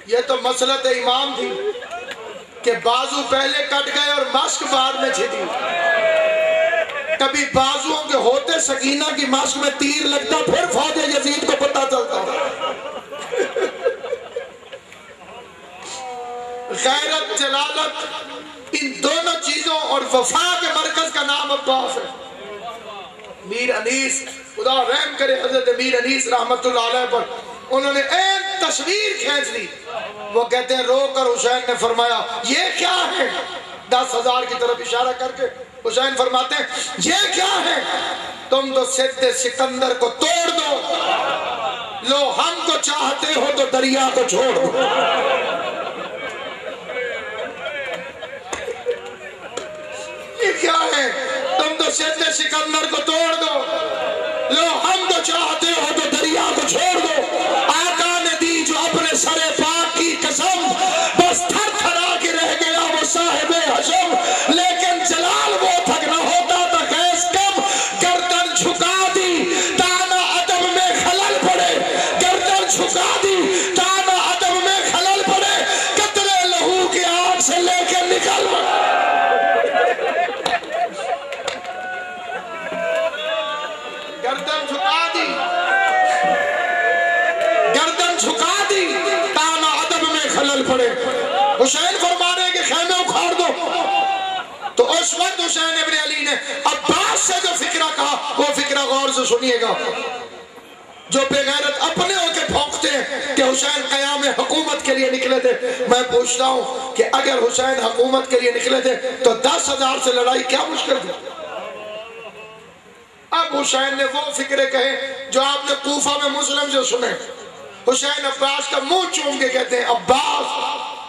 یہ تو مسلط امام تھی کہ بازو پہلے کٹ گئے اور مشک بعد میں چھٹی۔ کبھی بازوؤں کے ہوتے سکینہ کی مشک میں تیر لگتا پھر فوج یزید کو پتہ چلتا۔ غیرت جلالت ان دونوں چیزوں اور وفا کے مرکز کا نام عباس ہے۔ میر انیس خدا رحم کرے حضرت میر انیس رحمت اللہ علیہ پر انہوں نے این تصویر کھینچ لی۔ وہ کہتے ہیں رو کر حسین نے فرمایا یہ کیا ہے؟ 10,000 کی طرف اشارہ کر کے حسین فرماتے ہیں یہ کیا ہے؟ تم تو سد سکندر کو توڑ دو، لو ہم کو چاہتے ہو تو دریا کو چھوڑ دو۔ یہ کیا ہے؟ تم تو سد سکندر کو توڑ دو، لو ہم کو چاہتے ہو تو دریا کو چھوڑ دو۔ آقا نے دی جو اپنے سر پاک کی قسم، بس تھر تھرا کے رہ گیا وہ صاحب حشم، لیکن جلال وہ تھک نہ ہوتا تھا خیز کم، گردن جھکا دی تانا ادب میں خلل پڑے، گردن جھکا دی تانا ادب میں خلل پڑے، قطرے لہو کے آنکھ سے لے کے نکل پڑے۔ اس وقت حسین ابن علی نے عباس سے جو فکرہ کہا وہ فکرہ غور سے سنیے گا. جو بے غیرت اپنے ہو کے بھونکتے ہیں کہ حسین قیام حکومت کے لیے نکلے تھے، میں پوچھتا ہوں کہ اگر حسین حکومت کے لیے نکلے تھے تو 10,000 سے لڑائی کیا مشکل تھی؟ اب حسین نے وہ فکرے کہے جو آپ نے کوفہ میں مسلم سے سنے. حسین عباس کا منہ چوم کے کہتے ہیں عباس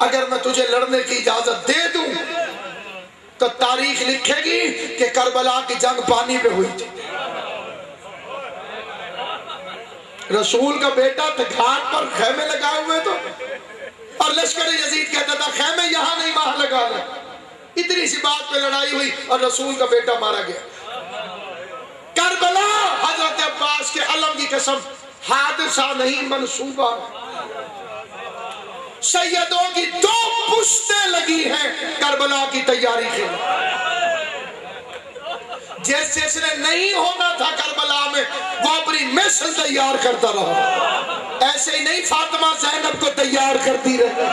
اگر میں تجھے لڑنے کی اجازت دے دوں تو تاریخ لکھے گی کہ کربلا کی جنگ پانی پہ ہوئی تھی. رسول کا بیٹا تھا، گھاٹ پر خیمے لگائے ہوئے تو، اور لشکر یزید کہتا تھا خیمے یہاں نہیں وہاں لگا لیں. اتنی سی بات پہ لڑائی ہوئی اور رسول کا بیٹا مارا گیا. کربلا حضرت عباس کے علم کی قسم حادثہ نہیں منصوبہ. سیدوں کی 2 پشتیں لگی ہیں کربلا کی تیاری کے لیے. جس جس نے نہیں ہونا تھا کربلا میں وہ اپنی مثل تیار کرتا رہا. ایسے ہی نہیں فاطمہ زینب کو تیار کرتی رہی.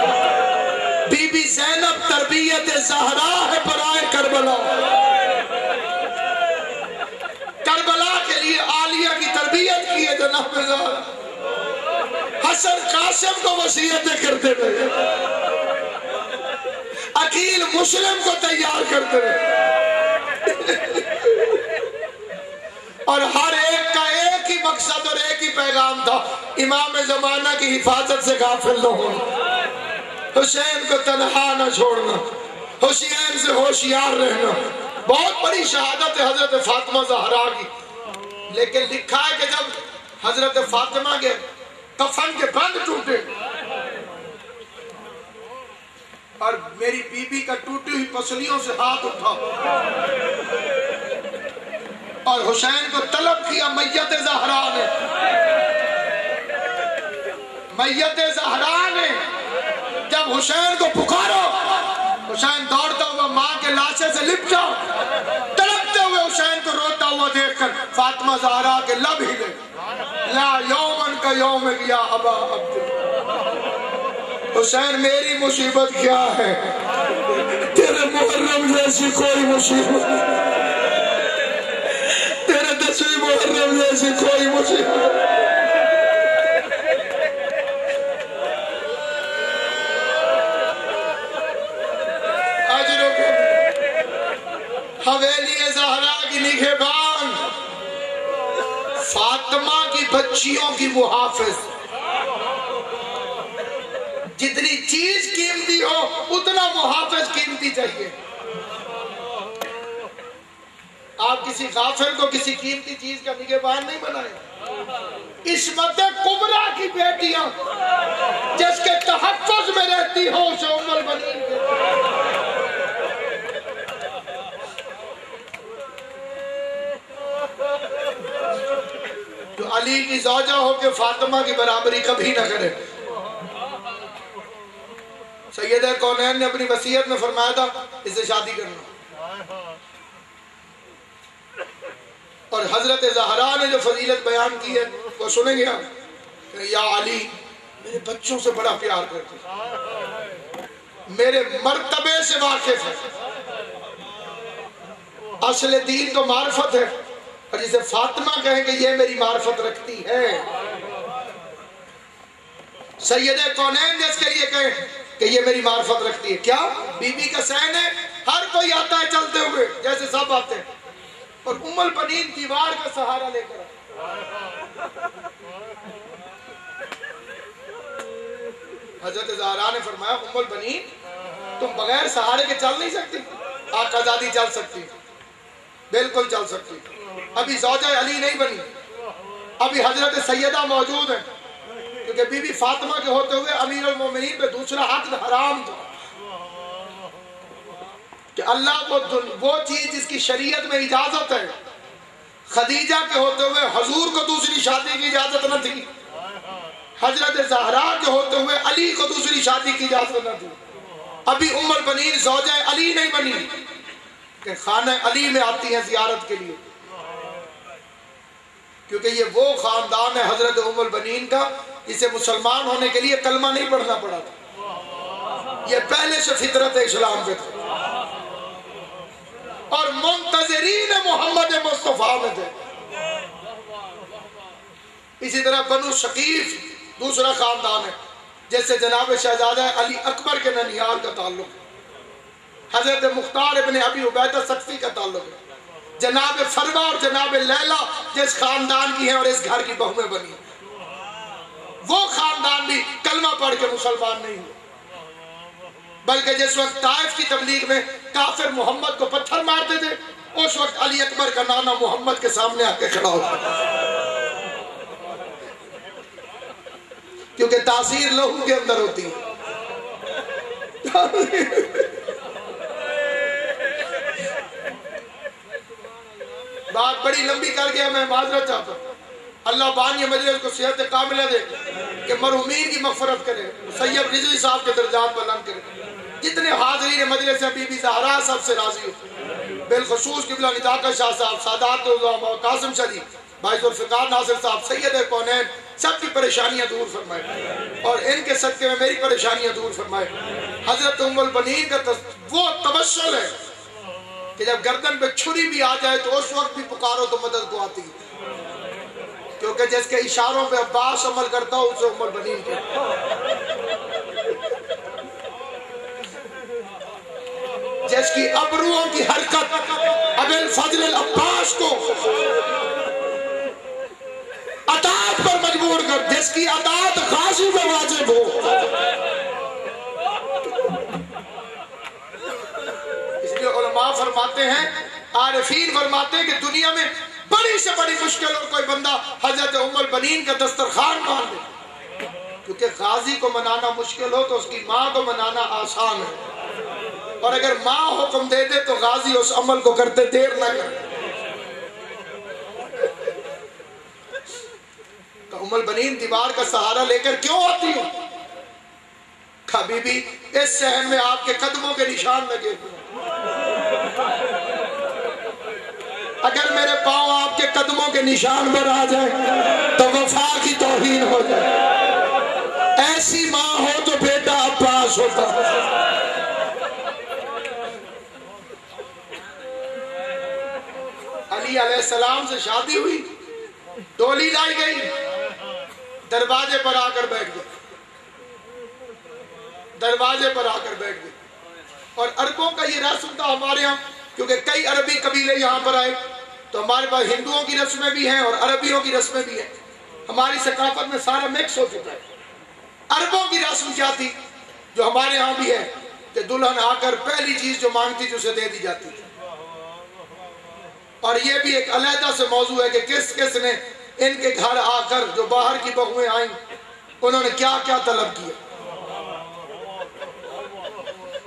بی بی زینب تربیت زہرا ہے برائے کربلا. کربلا کے لیے عالیہ کی تربیت کی ہے جناب زہرا. حسن قاسم کو وصیتیں کرتے رہے، عقیل مسلم کو تیار کرتے رہے، اور ہر ایک کا ایک ہی مقصد اور ایک ہی پیغام تھا، امام زمانہ کی حفاظت سے غافل نہ ہونا، حسین کو تنہا نہ چھوڑنا، حسین سے ہوشیار رہنا. بہت بڑی شہادت ہے حضرت فاطمہ زہرا کی. لیکن لکھا ہے کہ جب حضرت فاطمہ کے کفن کے بند ٹوٹے اور میری بی بی کا ٹوٹی ہوئی پسلیوں سے ہاتھ اٹھا اور حسین کو طلب کیا میت زہرا نے، میت زہرا نے جب حسین کو پکارو، حسین دوڑتا ہوا ماں کے لاشے سے لپٹا، تڑپتے ہوئے حسین کو روتا ہوا دیکھ کر فاطمہ زہرا کے لب ہلے، لا یومن کا یوم یا ابا عبد. حسین میری مصیبت کیا ہے، تیرے محرم جیسی کوئی مصیبت، تیرے 10ویں محرم جیسی کوئی مصیبت. حویلی زہرا کی نگہبان، فاطمہ کی بچیوں کی محافظ. جتنی چیز قیمتی ہو اتنا محافظ قیمتی چاہیے. آپ کسی غافل کو کسی قیمتی چیز کا نگہبان نہیں بنائیں. عصمت کبریٰ کی بیٹیاں جس کے تحفظ میں رہتی ہو اسے ام البنین جو علی کی زوجہ ہو کے فاطمہ کی برابری کبھی نہ کرے. سیدہ کونین نے اپنی وصیت میں فرمایا تھا اس سے شادی کرنا، اور حضرت زہرا نے جو فضیلت بیان کی ہے وہ سنیں گے آپ کہ یا علی میرے بچوں سے بڑا پیار کرتے، میرے مرتبے سے واقف ہے. اصل دین تو معرفت ہے، اور جسے فاطمہ کہیں کہ یہ میری معرفت رکھتی ہے. سیدہ کونین جس کے لیے کہیں کہ یہ میری معرفت رکھتی ہے. کیا بی بی کا سین ہے، ہر کوئی آتا ہے چلتے ہوئے جیسے سب آتے ہیں، اور ام البنین دیوار کا سہارا لے کر. حضرت زہرا نے فرمایا ام البنین تم بغیر سہارے کے چل نہیں سکتی. آقا زادی چل سکتی، بالکل چل سکتی. ابھی زوجہ علی نہیں بنی، ابھی حضرت سیدہ موجود ہیں، کیونکہ بی بی فاطمہ کے ہوتے ہوئے امیر المومنین پہ دوسرا عقد حرام تھا کہ اللہ کو وہ چیز جس کی شریعت میں اجازت ہے. خدیجہ کے ہوتے ہوئے حضور کو دوسری شادی کی اجازت نہ تھی، حضرت زہرا کے ہوتے ہوئے علی کو دوسری شادی کی اجازت نہ تھی. ابھی ام البنین زوجہ علی نہیں بنی کہ خانہ علی میں آتی ہیں زیارت کے لیے، کیونکہ یہ وہ خاندان ہے حضرت ام البنین کا جسے مسلمان ہونے کے لیے کلمہ نہیں پڑھنا پڑا تھا. یہ پہلے سے فطرت اسلام پہ تھا. اور منتظرین محمد مصطفیٰ میں تھے۔ اسی طرح بنو ثقیف دوسرا خاندان ہے جس سے جناب شہزادہ علی اکبر کے ننیال کا تعلق ہے، حضرت مختار ابن ابی عبیدہ ثقفی کا تعلق ہے، جناب فروا اور جناب لیلہ جس خاندان کی ہیں اور اس گھر کی بہویں بنی، وہ خاندان بھی کلمہ پڑھ کے مسلمان نہیں ہوئے، بلکہ جس وقت طائف کی تبلیغ میں کافر محمد کو پتھر مارتے تھے اس وقت علی اکبر کا نانا محمد کے سامنے آ کے کھڑا ہوتا، کیونکہ تاثیر لوگوں کے اندر ہوتی ہے۔ بات بڑی لمبی کر گیا، میں معذرت چاہتا ہوں۔ اللہ بانی مجلس کو صحت کاملہ دے کہ مرحومین کی مغفرت کرے، سید رضوی صاحب کے درجات بلند کرے، جتنے حاضرین مجلس ہیں بی بی زہرا صاحب سے راضی ہو، بالخصوص قبلہ نطاقہ شاہ صاحب، سادات العلماء قاسم شریف، بھائی ذوالفقار ناصر صاحب، سید کونین، سب کی پریشانیاں دور فرمائے اور ان کے صدقے میں میری پریشانیاں دور فرمائے۔ حضرت ام البنین کا وہ تبسل ہے کہ جب گردن پہ چھری بھی آ جائے تو اس وقت بھی پکارو تو مدد کو آتی ہے، کیونکہ جس کے اشاروں پہ عباس عمل کرتا ہو اسے ام البنین کہتے ہیں۔ جس کی ابروؤں کی حرکت ابی الفضل العباس کو اطاعت پر مجبور کر، جس کی اطاعت غازی پہ واجب ہو۔ اس لیے علماء فرماتے ہیں، عارفین فرماتے ہیں کہ دنیا میں بڑی سے بڑی مشکل اور کوئی بندہ حضرت ام البنین کا دسترخوان مان لے، کیونکہ غازی کو منانا مشکل ہو تو اس کی ماں کو منانا آسان ہے، اور اگر ماں حکم دے دے تو غازی اس عمل کو کرتے دیر نہ کرے۔ ام البنین دیوار کا سہارا لے کر کیوں آتی ہوں؟ کہا بی بی اس صحن میں آپ کے قدموں کے نشان لگے ہوئے، اگر میرے پاؤں آپ کے قدموں کے نشان پر آ جائے تو وفا کی توہین ہو جائے، ایسی ماں ہو تو بیٹا عباس ہوتا۔ علی علیہ السلام سے شادی ہوئی، ڈولی لائی گئی، دروازے پر آ کر بیٹھ گئے، دروازے پر آ کر بیٹھ گئے۔ اور عربوں کا یہ رسم تھا ہمارے ہاں، کیونکہ کئی عربی قبیلے یہاں پر آئے تو ہمارے پاس ہندوؤں کی رسمیں بھی ہیں اور عربیوں کی رسمیں بھی ہیں، ہماری ثقافت میں سارا مکس ہو چکا ہے۔ عربوں کی رسم کیا تھی جو ہمارے ہاں بھی ہے کہ دلہن آ کر پہلی چیز جو مانگتی تھی اسے دے دی جاتی تھی، اور یہ بھی ایک علیحدہ سے موضوع ہے کہ کس کس نے ان کے گھر آ کر جو باہر کی بہویں آئیں انہوں نے کیا کیا طلب کیا۔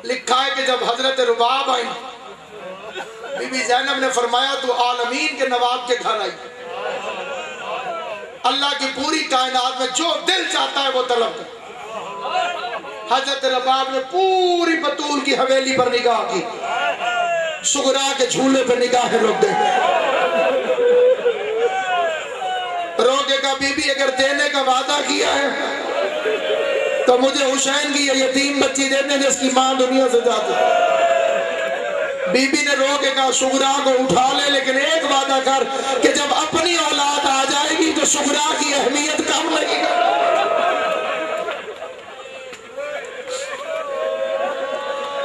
لکھا ہے کہ جب حضرت رباب آئیں بی بی زینب نے فرمایا تو عالمین کے نواب کے گھر آئی، اللہ کی پوری کائنات میں جو دل چاہتا ہے وہ طلب کر۔ حضرت رباب نے پوری بطول کی حویلی پر نگاہ کی، سغرا کے جھولے پر نگاہیں روک دے، روکے کا بی بی اگر دینے کا وعدہ کیا ہے تو مجھے حسین کی یہ یتیم بچی دینے جس کی ماں دنیا سے جاتی۔ بی بی نے روکے کا سغرا کو اٹھا لے، لیکن ایک وعدہ کر کہ جب اپنی اولاد آ جائے گی تو سغرا کی اہمیت کم نہیں ہے۔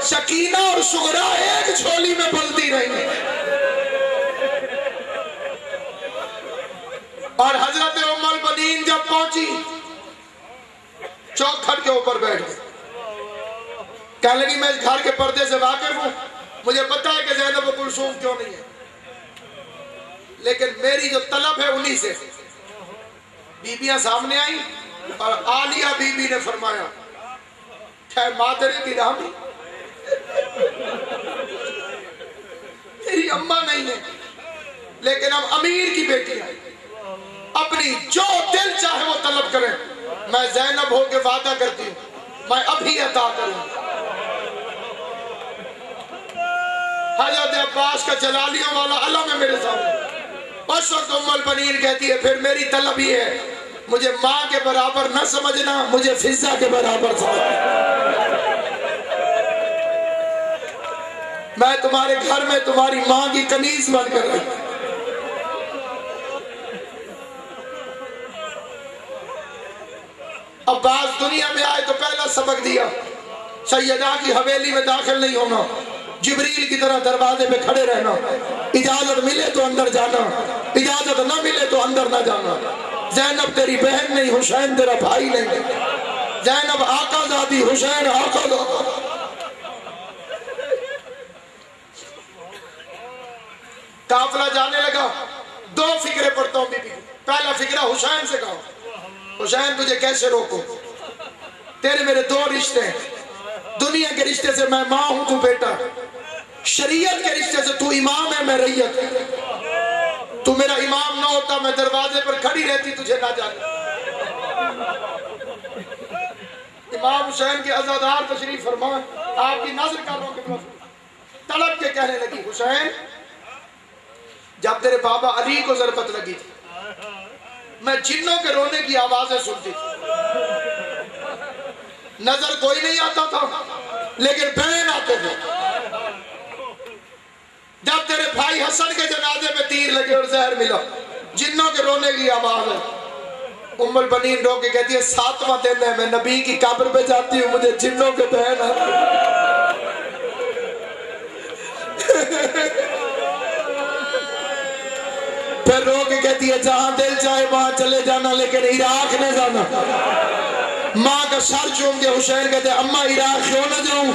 سکینہ اور سغرا ایک جھولی میں پلتی رہی، اور حضرت ام البنین جب پہنچی چوکھٹ کے اوپر بیٹھ گئی، کہنے لگی میں اس گھر کے پردے سے واقف ہوں، مجھے پتا ہے کہ زینب و کلثوم کیوں نہیں ہے، لیکن میری جو طلب ہے انہی سے۔ بیبیاں سامنے آئیں اور عالیہ بی بی نے فرمایا کہ مادر گرامی میری اماں نہیں ہے لیکن ہم امیر کی بیٹی ہیں، اپنی جو دل چاہے وہ طلب کریں، میں زینب ہو کے وعدہ کرتی ہوں میں ابھی عطا کروں۔ حضرت عباس کا جلالیوں والا علم ہے میرے سامنے، اس وقت ام البنین کہتی ہے پھر میری طلب یہ ہے مجھے ماں کے برابر نہ سمجھنا، مجھے فضہ کے برابر سمجھنا۔ میں تمہارے گھر میں تمہاری ماں کی کنیز بن کر رہی. عباس دنیا میں آئے تو پہلا سبق دیا سیدہ کی حویلی میں داخل نہیں ہونا, جبریل کی طرح دروازے پہ کھڑے رہنا, اجازت ملے تو اندر جانا, اجازت نہ ملے تو اندر نہ جانا. زینب تیری بہن نہیں, حسین تیرا بھائی نہیں. زینب آقا زادی, حسین آقا زادہ. قافلہ جانے لگا, دو فکرے پڑھتا ہوں بی بی. پہلا فکرہ حسین سے کہا, حسین تجھے کیسے روکو, تیرے میرے دو رشتے ہیں. دنیا کے رشتے سے میں ماں ہوں, تو بیٹا. شریعت کے رشتے سے تو امام ہے, میں رعیت. تو میرا امام نہ ہوتا, میں دروازے پر کھڑی رہتی تجھے نہ جانے. امام حسین کے عزادار تشریف فرمائے, آپ کی نظر کر رہا ہوں, تڑپ کے کہنے لگی, حسین جب تیرے بابا علی کو ضربت لگی تھی میں جنوں کے رونے کی آوازیں سنتی تھی. نظر کوئی نہیں آتا تھا لیکن بہن آتے تھے. جب تیرے بھائی حسن کے جنازے میں تیر لگے اور زہر ملا, جنوں کے رونے کی آواز ہے. ام البنین رو کے کہتی ہے, 7واں دن ہے, میں نبی کی قبر پہ جاتی ہوں, مجھے جنوں کے بہن آتے. پھر رو کے کہتی ہے, جہاں دل چاہے وہاں چلے جانا, لیکن عراق نہ جانا. ماں کا سر چوم کے حسین کہتے ہیں, اماں عراق کیوں نہ جاؤں.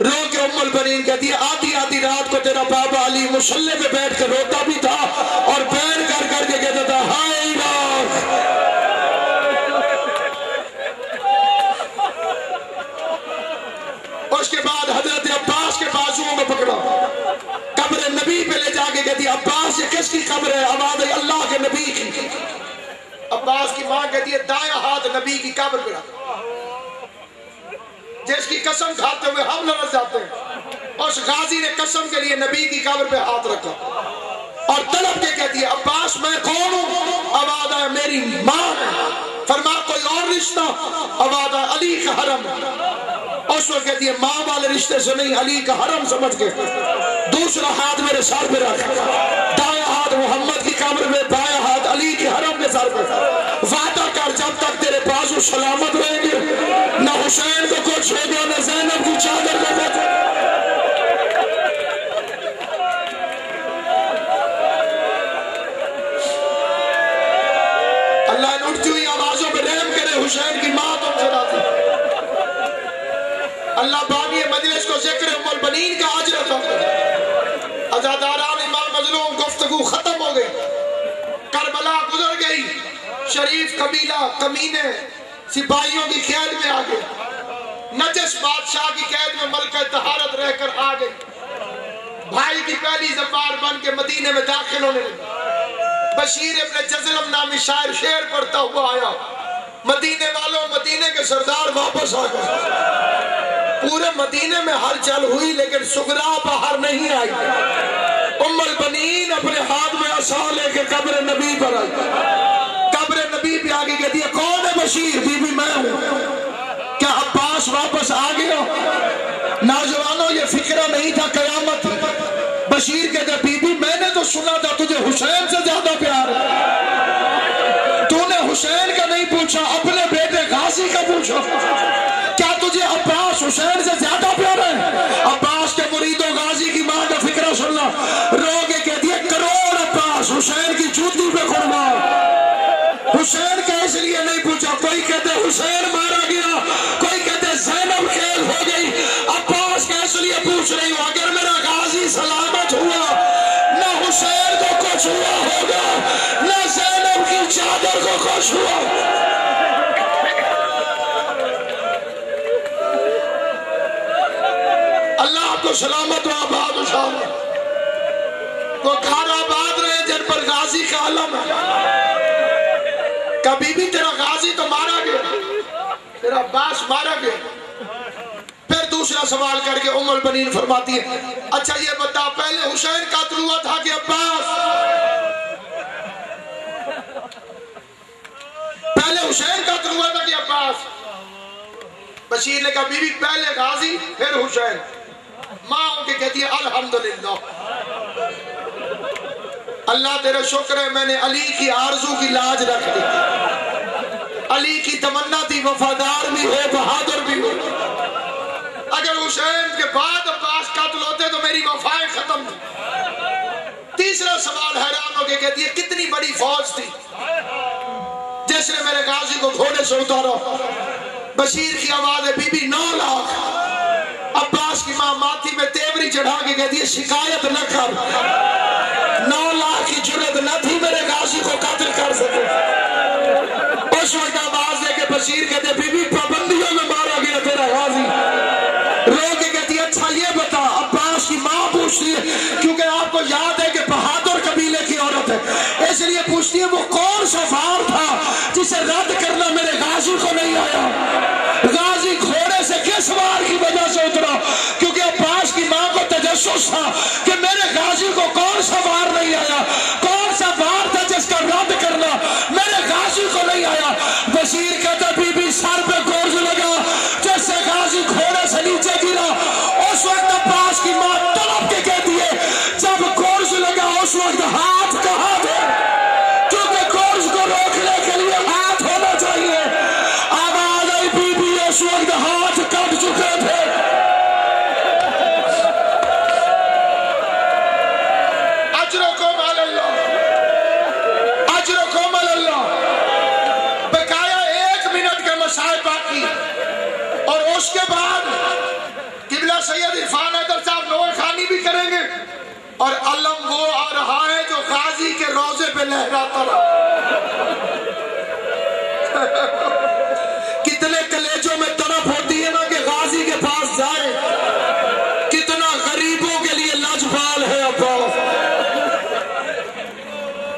رو کے ام البنین کہتی ہے, آدھی آدھی رات کو تیرا بابا علی مصلی پہ بیٹھ کے روتا بھی تھا اور بین کر کر کے کہتا تھا, ہائے عراق. اس کے بعد حضرت عباس کے بازوؤں کو پکڑا, قبر نبی پہ لے جا کے کہتی ہے, عباس یہ کس کی قبر ہے؟ آواز ہے اللہ کے نبی کی. عباس کی ماں کہتی ہے, دائیں ہاتھ نبی کی قبر پہ رکھ, جس کی قسم کھاتے ہوئے ہم لڑ جاتے ہیں. اس غازی نے قسم کے لیے نبی کی قبر پہ ہاتھ رکھا اور تڑپ کے کہتی ہے, عباس میں کون ہوں؟ آواز ہے میری ماں ہے. فرما کوئی اور رشتہ؟ آواز ہے علی کا حرم. اس وقت کہتی ہے, ماں والے رشتے سے نہیں, علی کا حرم سمجھ کے. دوسرا ہاتھ میرے سر پہ رکھ, دائیں ہاتھ محمد کی قبر میں, بائیں ہاتھ علی کے حرم کے سر پہ. وعدہ کر جب تک تیرے بازو سلامت رہیں گے, نہ حسین کو کچھ ہوگا, نہ زینب کی چادر کو کچھ. اللہ نے اٹھتی ہوئی آوازوں پہ رحم کرے, حسین کی ماں تم سے راضی. اللہ بانی مجلس کو ذکر ام البنین کا اجر عطا کرے. عزاداران امام مظلوم, گفتگو ختم ہو گئی, کربلا گزر گئی. شریف قبیلہ کمینے سپاہیوں کی قید میں آ گئے. نجش بادشاہ کی قید میں ملکہ طہارت رہ کر آ گئی. بھائی کی پہلی زبان بن کے مدینے میں داخل ہونے لگی. بشیر ابن جزلم نامی شاعر شعر پڑھتا ہوا آیا, مدینے والوں, مدینے کے سردار واپس آ گئے. پورے مدینے میں ہلچل ہوئی لیکن سغرا باہر نہیں آئی. ام البنین اپنے ہاتھ میں عصا لے کے قبر نبی پر آئی. قبر نبی پہ آگے کہتی ہے, کون ہے بشیر؟ بی بی میں ہوں. کیا عباس واپس آ گیا؟ نوجوانوں یہ فکرہ نہیں تھا قیامت. بشیر کہتے ہیں, بی بی میں نے تو سنا تھا تجھے حسین سے زیادہ پیار ہے. تو نے حسین کا نہیں پوچھا, اپنے بیٹے غازی کا پوچھا. کیا تجھے عباس حسین سے زیادہ پیار ہے؟ عباس کے مریدوں غازی کی ماں کا فکرہ سننا. رو کے کہتی ہے, کروڑ عباس حسین کی جوتی پہ قربان. حسین کا اس لیے نہیں پوچھا. کوئی کہتے حسین مارا گیا, کوئی کہتے زینب قید ہو گئی. عباس کا اس لیے پوچھ رہی ہوں, اگر میرا غازی سلامت ہوا, نہ حسین کو کچھ ہوا ہوگا, نہ زینب کی چادر کو کچھ ہوا. اللہ آپ کو سلامت و آباد اٹھائے. وہ گھر آباد رہے جن پر غازی کا علم ہے. کبھی بھی تیرا غازی تو مارا گیا, تیرا عباس مارا گیا. پھر دوسرا سوال کر کے ام البنین فرماتی ہے, اچھا یہ بتا, پہلے حسین قتل ہوا تھا کہ عباس؟ پہلے حسین قتل ہوا تھا کہ عباس؟ بشیر نے کہا, بی بی پہلے غازی پھر حسین. ماں ہو کے کہتی ہے الحمدللہ، اللہ تیرا شکر ہے میں نے علی کی آرزو کی لاج رکھ دی، علی کی تمنا تھی وفادار بھی ہو بہادر بھی ہو، اگر حسین کے بعد عباس قتل ہوتے تو میری وفائیں ختم تھی۔ تیسرا سوال حیران ہو کے کہتی ہے کتنی بڑی فوج تھی جس نے میرے غازی کو گھوڑے سے اتارا؟ بشیر کی آواز ہے بی بی 9 لاکھ۔ عباس کی ماں ماتھی میں تیوری چڑھا کے کہتی ہے شکایت نہ کر، 9 لاکھ کی جرت نہ تھی میرے غازی کو قتل کر سکے۔ اس وقت آواز دے کے بشیر کہتے ہیں بی بی پابندیوں میں مارا گیا تیرا غازی۔ رو کے کہتی ہے اچھا یہ بتا، عباس کی ماں پوچھتی ہے کیونکہ آپ کو یاد ہے کہ بہادر قبیلے کی عورت ہے، اس لیے پوچھتی ہے وہ کون سا وار تھا جسے رد کرنا میرے غازی کو نہیں آیا؟ غازی گھوڑے سے کس وار کی وجہ سے اترا؟ کیونکہ عباس کی ماں کو تجسس تھا کہ میرے غازی کو کون سا وار نہیں آیا، کون سا وار تھا جس کا رد کرنا میرے غازی کو نہیں آیا۔ بشیر کہتا بی بی سر پہ گورز لگا، جس سے غازی گھوڑے سے نیچے گرا۔ اس وقت عباس کی ماں تڑپ کے کہتی ہے جب گورز لگا اس وقت ہاتھ کہاں تھے؟ کیونکہ گورز کو روکنے کے لیے ہاتھ ہونا چاہیے۔ آواز آئی بی بی اس وقت ہاتھ کٹ چکے تھے۔ اجرکم علی اللہ، اجرکم علی اللہ۔ بقایا 1 منٹ کے مسائل باقی، اور اس کے بعد قبلہ سید عرفان حیدر صاحب نوے خانی بھی کریں گے، اور علم وہ آ رہا ہے جو غازی کے روزے پہ لہراتا رہا۔ کتنے کلیجوں میں تڑپ ہوتی ہے نا کہ غازی کے پاس جائے، کتنا غریبوں کے لیے لاجوال ہے عباس۔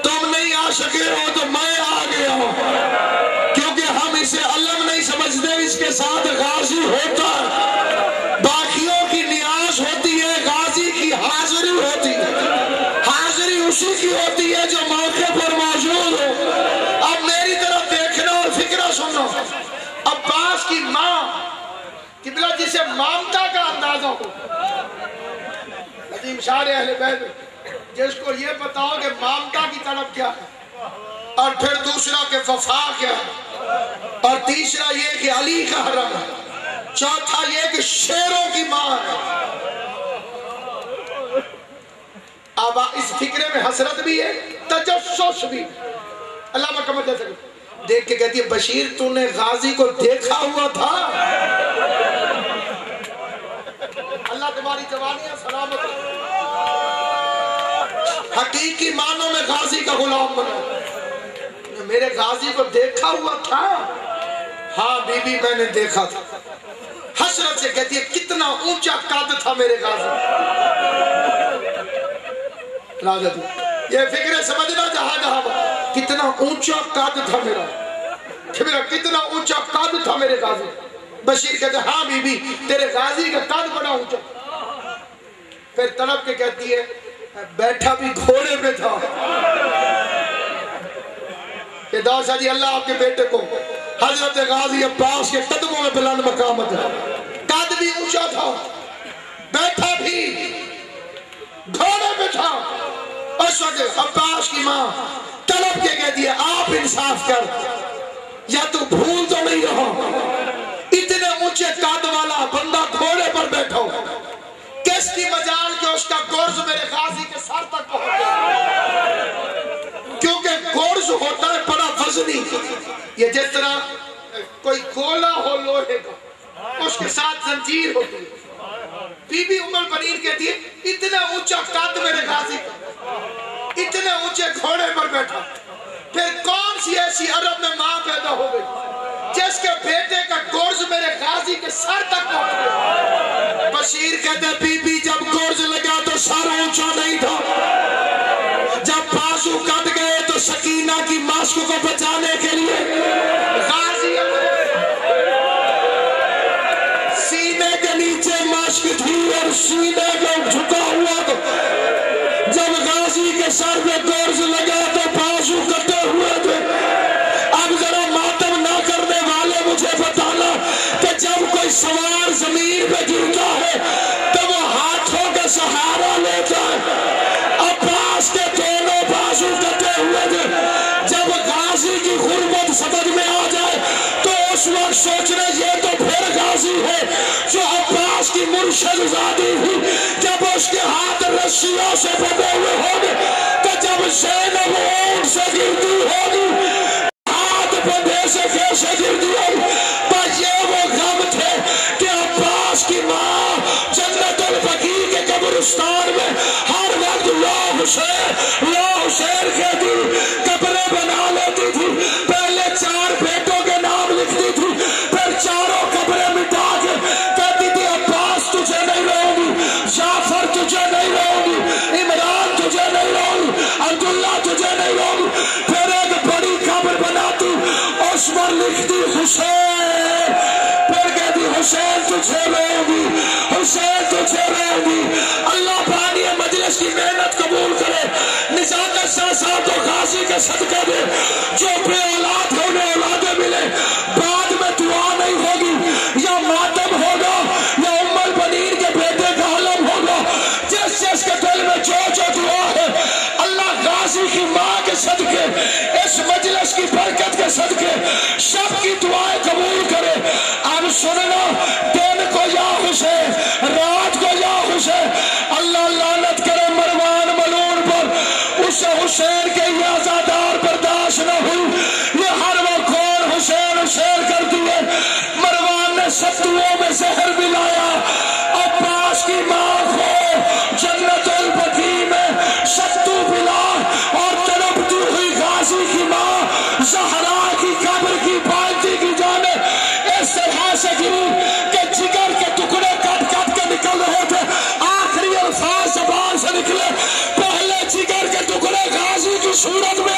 تم نہیں آ سکے ہو تو میں آ گیا ہوں، کیونکہ ہم اسے علم نہیں سمجھتے، اس کے ساتھ غازی ہوتا ہے، باقیوں کی نیاز ہوتی ہے، غازی کی حاضری ہوتی ہے، حاضری اسی کی ہوتی ہے جو موقع پر موجود ہو۔ اب میری طرف دیکھنا اور فکرہ سننا، عباس کی ماں قبلہ جسے مامتا کا اندازہ ہو، عظیم شان اہل بیت، جس کو یہ بتاؤ کہ مامتا کی طرف کیا ہے، اور پھر دوسرا کہ وفا کیا ہے، اور تیسرا یہ کہ علی کا حرم ہے، چوتھا یہ کہ شیروں کی ماں ہے۔ اب اس فکرے میں حسرت بھی ہے، تجسس بھی۔ علامہ قمر جیسے دیکھ کے کہتی ہے بشیر تو نے غازی کو دیکھا ہوا تھا؟ اللہ تمہاری جوانیاں سلامت ہے۔ حقیقی معنوں میں غازی کا غلام بنا، میرے غازی کو دیکھا ہوا تھا؟ ہاں بی بی میں نے دیکھا تھا۔ حسرت سے کہتی ہے کتنا اونچا قد تھا میرے غازی۔ راجہ جی یہ فکرے سمجھنا جہاں جہاں کتنا اونچا قد تھا میرا کتنا اونچا قد تھا میرے غازی۔ بشیر کہتے ہاں بی بی تیرے غازی کا قد بڑا اونچا۔ پھر طلب کے کہتی ہے بیٹھا بھی گھوڑے پہ تھا۔ کہ داؤد جی اللہ آپ کے بیٹے کو حضرت غازی عباس کے قدموں میں بلند مقامت ہے، قد بھی اونچا تھا، بیٹھا بھی گھوڑے پہ تھا۔ اس وقت عباس کی ماں طلب کے کہتی ہے آپ انصاف کر، یا تو بھول تو نہیں رہا اتنے اونچے قد والا بندہ گھوڑے پر بیٹھا ہو، کس کی مجال کہ اس کا گرز میرے غازی کے سر تک پہنچ گیا، کیونکہ گرز ہوتا ہے بڑا وزنی، یہ جس طرح کوئی گولا ہو لوہے کا اس کے ساتھ زنجیر ہوتی ہے۔ بی بی ام البنین کہتی ہے اتنا اونچا قد میرے غازی کا، اتنے اونچے گھوڑے پر بیٹھا، پھر کون سی ایسی عرب میں ماں پیدا ہو گئی جس کے بیٹے کا گرز میرے غازی کے سر تک پہنچ گیا۔ بشیر کہتے بی بی جب گرز لگا تو سر اونچا نہیں تھا، جب بازو کٹ گئے تو سکینہ کی ماسک کو بچانے کے لیے غازی سینے کے نیچے ماسک تھی اور سینے کو جھکا ہوا تو جب غازی کے سر پہ گرز لگا تو بازو کٹے ہوئے تھے۔ اب ذرا ماتم نہ کرنے والے مجھے بتانا کہ جب کوئی سوار زمین پہ گرتا ہے تو وہ ہاتھ سمجھ میں آ جائے تو اس وقت سوچنا یہ تو پھر غازی ہے جو عباس کی مرشد زادی ہوئی. جب اس کے ہاتھ رسیوں سے بندھے ہوئے ہوگے تو جب زینب اونٹ سے گرتی ہوگی ہاتھ بندھے سے کیسے گرتی ہوگی. پر یہ وہ غم تھے کہ عباس کی ماں جنت البقیع کے قبرستان میں ہر وقت یا حسین کہتی قبریں بنا لیتی تھی. پہلے 4 بیٹوں کے نام لکھتی تھی پھر چاروں قبریں مٹا کے کہتی تھی عباس تجھے نہیں رہوں گی, جعفر تجھے نہیں رہوں گی, عمران تجھے نہیں رہوں گی, عبداللہ تجھے نہیں رہوں گی. پھر ایک بڑی قبر بناتی اس پر لکھتی حسین, پھر کہتی حسین تجھے رہوں گی, حسین تجھے رہوں گی. اللہ بانی مجلس کی محنت قبول کرے, نزاکت صاحب کو غازی کے صدقے دے. جو بے اولاد ہے انہیں اولادیں ملے. بعد میں دعا نہیں ہوگی یا ماتم ہوگا یا ام البنین کے بیٹے کا علم ہوگا. جس جس کے دل میں جو دعا ہے اللہ غازی کی ماں کے صدقے اس مجلس کی برکت کے صدقے سب کی دعائیں قبول کرے. اب سننا, دن کو یا حسین, رات کو یا حسین. اللہ لعنت کرے مروان ملعون پر, اسے حسین کے یہ عزادار برداشت نہ ہوئی. یہ ہر وہ کون حسین حسین کرتی ہے. مروان نے ستوؤں میں زہر ملایا, عباس کی ماں کو جنت البقیع میں ستو پلا, اور تڑپتی ہوئی غازی کی ماں زہرا کی قبر کی بالٹی کی جانب اس طرح سے گری کہ جگر کے ٹکڑے کٹ کٹ کے نکل رہے تھے. آخری الفاظ زبان سے نکلے, پہلے جگر کے ٹکڑے غازی کی صورت میں